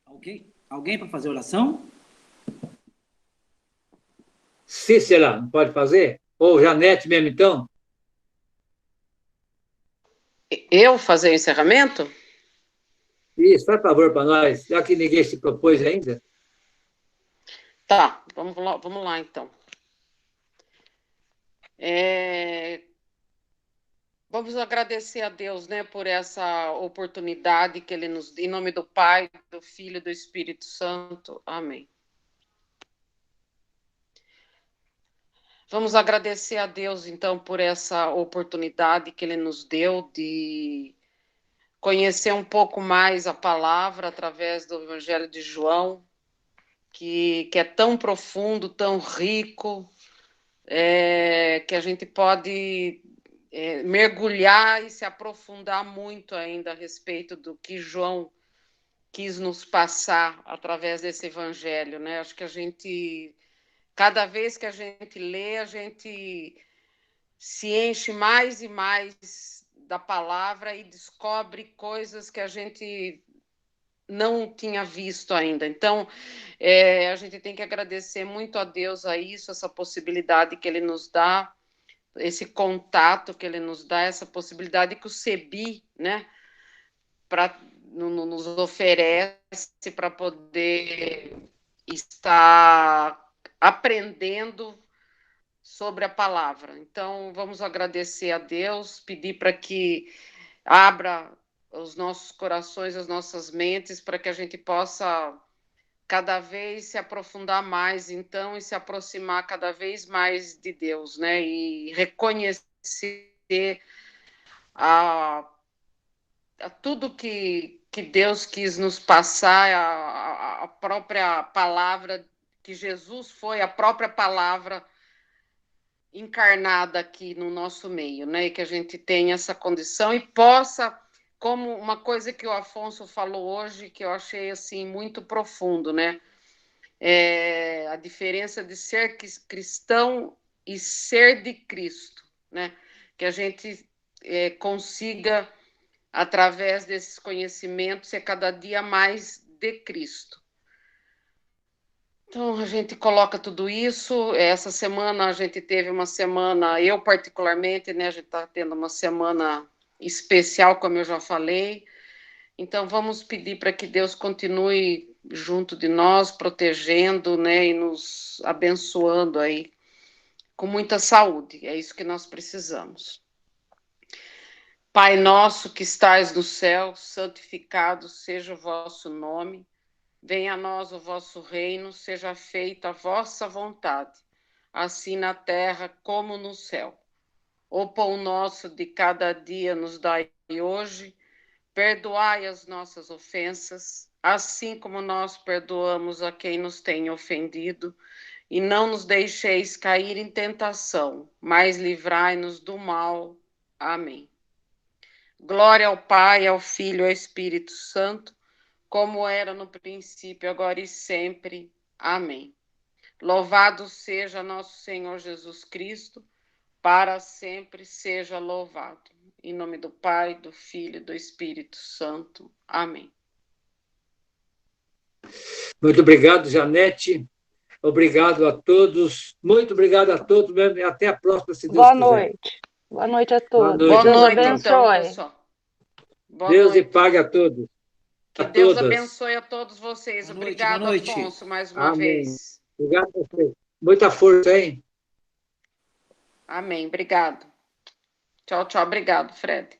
Alguém para fazer oração? Cícera, não pode fazer? Ou Janete mesmo, então? Eu fazer o encerramento? Isso, faz favor para nós, já que ninguém se propôs ainda. Tá, vamos lá então. Vamos agradecer a Deus, né, por essa oportunidade que Ele nos... Em nome do Pai, do Filho e do Espírito Santo. Amém. Vamos agradecer a Deus, então, por essa oportunidade que Ele nos deu de conhecer um pouco mais a palavra através do Evangelho de João, que é tão profundo, tão rico, que a gente pode mergulhar e se aprofundar muito ainda a respeito do que João quis nos passar através desse Evangelho, né? Acho que a gente, cada vez que a gente lê, a gente se enche mais e mais da palavra e descobre coisas que a gente não tinha visto ainda. Então, a gente tem que agradecer muito a Deus a isso, essa possibilidade que Ele nos dá, esse contato que Ele nos dá, essa possibilidade que o CEBI, né, nos oferece para poder estar aprendendo sobre a palavra. Então, vamos agradecer a Deus, pedir para que abra os nossos corações, as nossas mentes, para que a gente possa cada vez se aprofundar mais, então, e se aproximar cada vez mais de Deus, né? E reconhecer a tudo que Deus quis nos passar, a própria palavra, que Jesus foi a própria palavra encarnada aqui no nosso meio, né? E que a gente tenha essa condição e possa, como uma coisa que o Afonso falou hoje, que eu achei assim muito profundo, né? A diferença de ser cristão e ser de Cristo, né? Que a gente consiga, através desses conhecimentos, ser cada dia mais de Cristo. Então, a gente coloca tudo isso. Essa semana a gente teve uma semana, eu particularmente, né? A gente está tendo uma semana especial, como eu já falei. Então, vamos pedir para que Deus continue junto de nós, protegendo, né? E nos abençoando aí, com muita saúde. É isso que nós precisamos. Pai nosso que estais no céu, santificado seja o vosso nome. Venha a nós o vosso reino, seja feita a vossa vontade, assim na terra como no céu. O pão nosso de cada dia nos dai hoje, perdoai as nossas ofensas, assim como nós perdoamos a quem nos tem ofendido, e não nos deixeis cair em tentação, mas livrai-nos do mal. Amém. Glória ao Pai, ao Filho e ao Espírito Santo, como era no princípio, agora e sempre. Amém. Louvado seja nosso Senhor Jesus Cristo, para sempre seja louvado. Em nome do Pai, do Filho e do Espírito Santo. Amém. Muito obrigado, Janete. Obrigado a todos. Muito obrigado a todos mesmo. E até a próxima, se Deus quiser. Boa noite. Boa noite a todos. Boa noite, Deus noite então, abençoe. pessoal. Boa Deus noite. e pague a todos. Que A Deus todas. abençoe a todos vocês. Boa noite, Obrigado, boa noite. Afonso, mais uma Amém. vez. Obrigado a vocês. Muita força, hein? Amém. Obrigado. Tchau, tchau. Obrigado, Fred.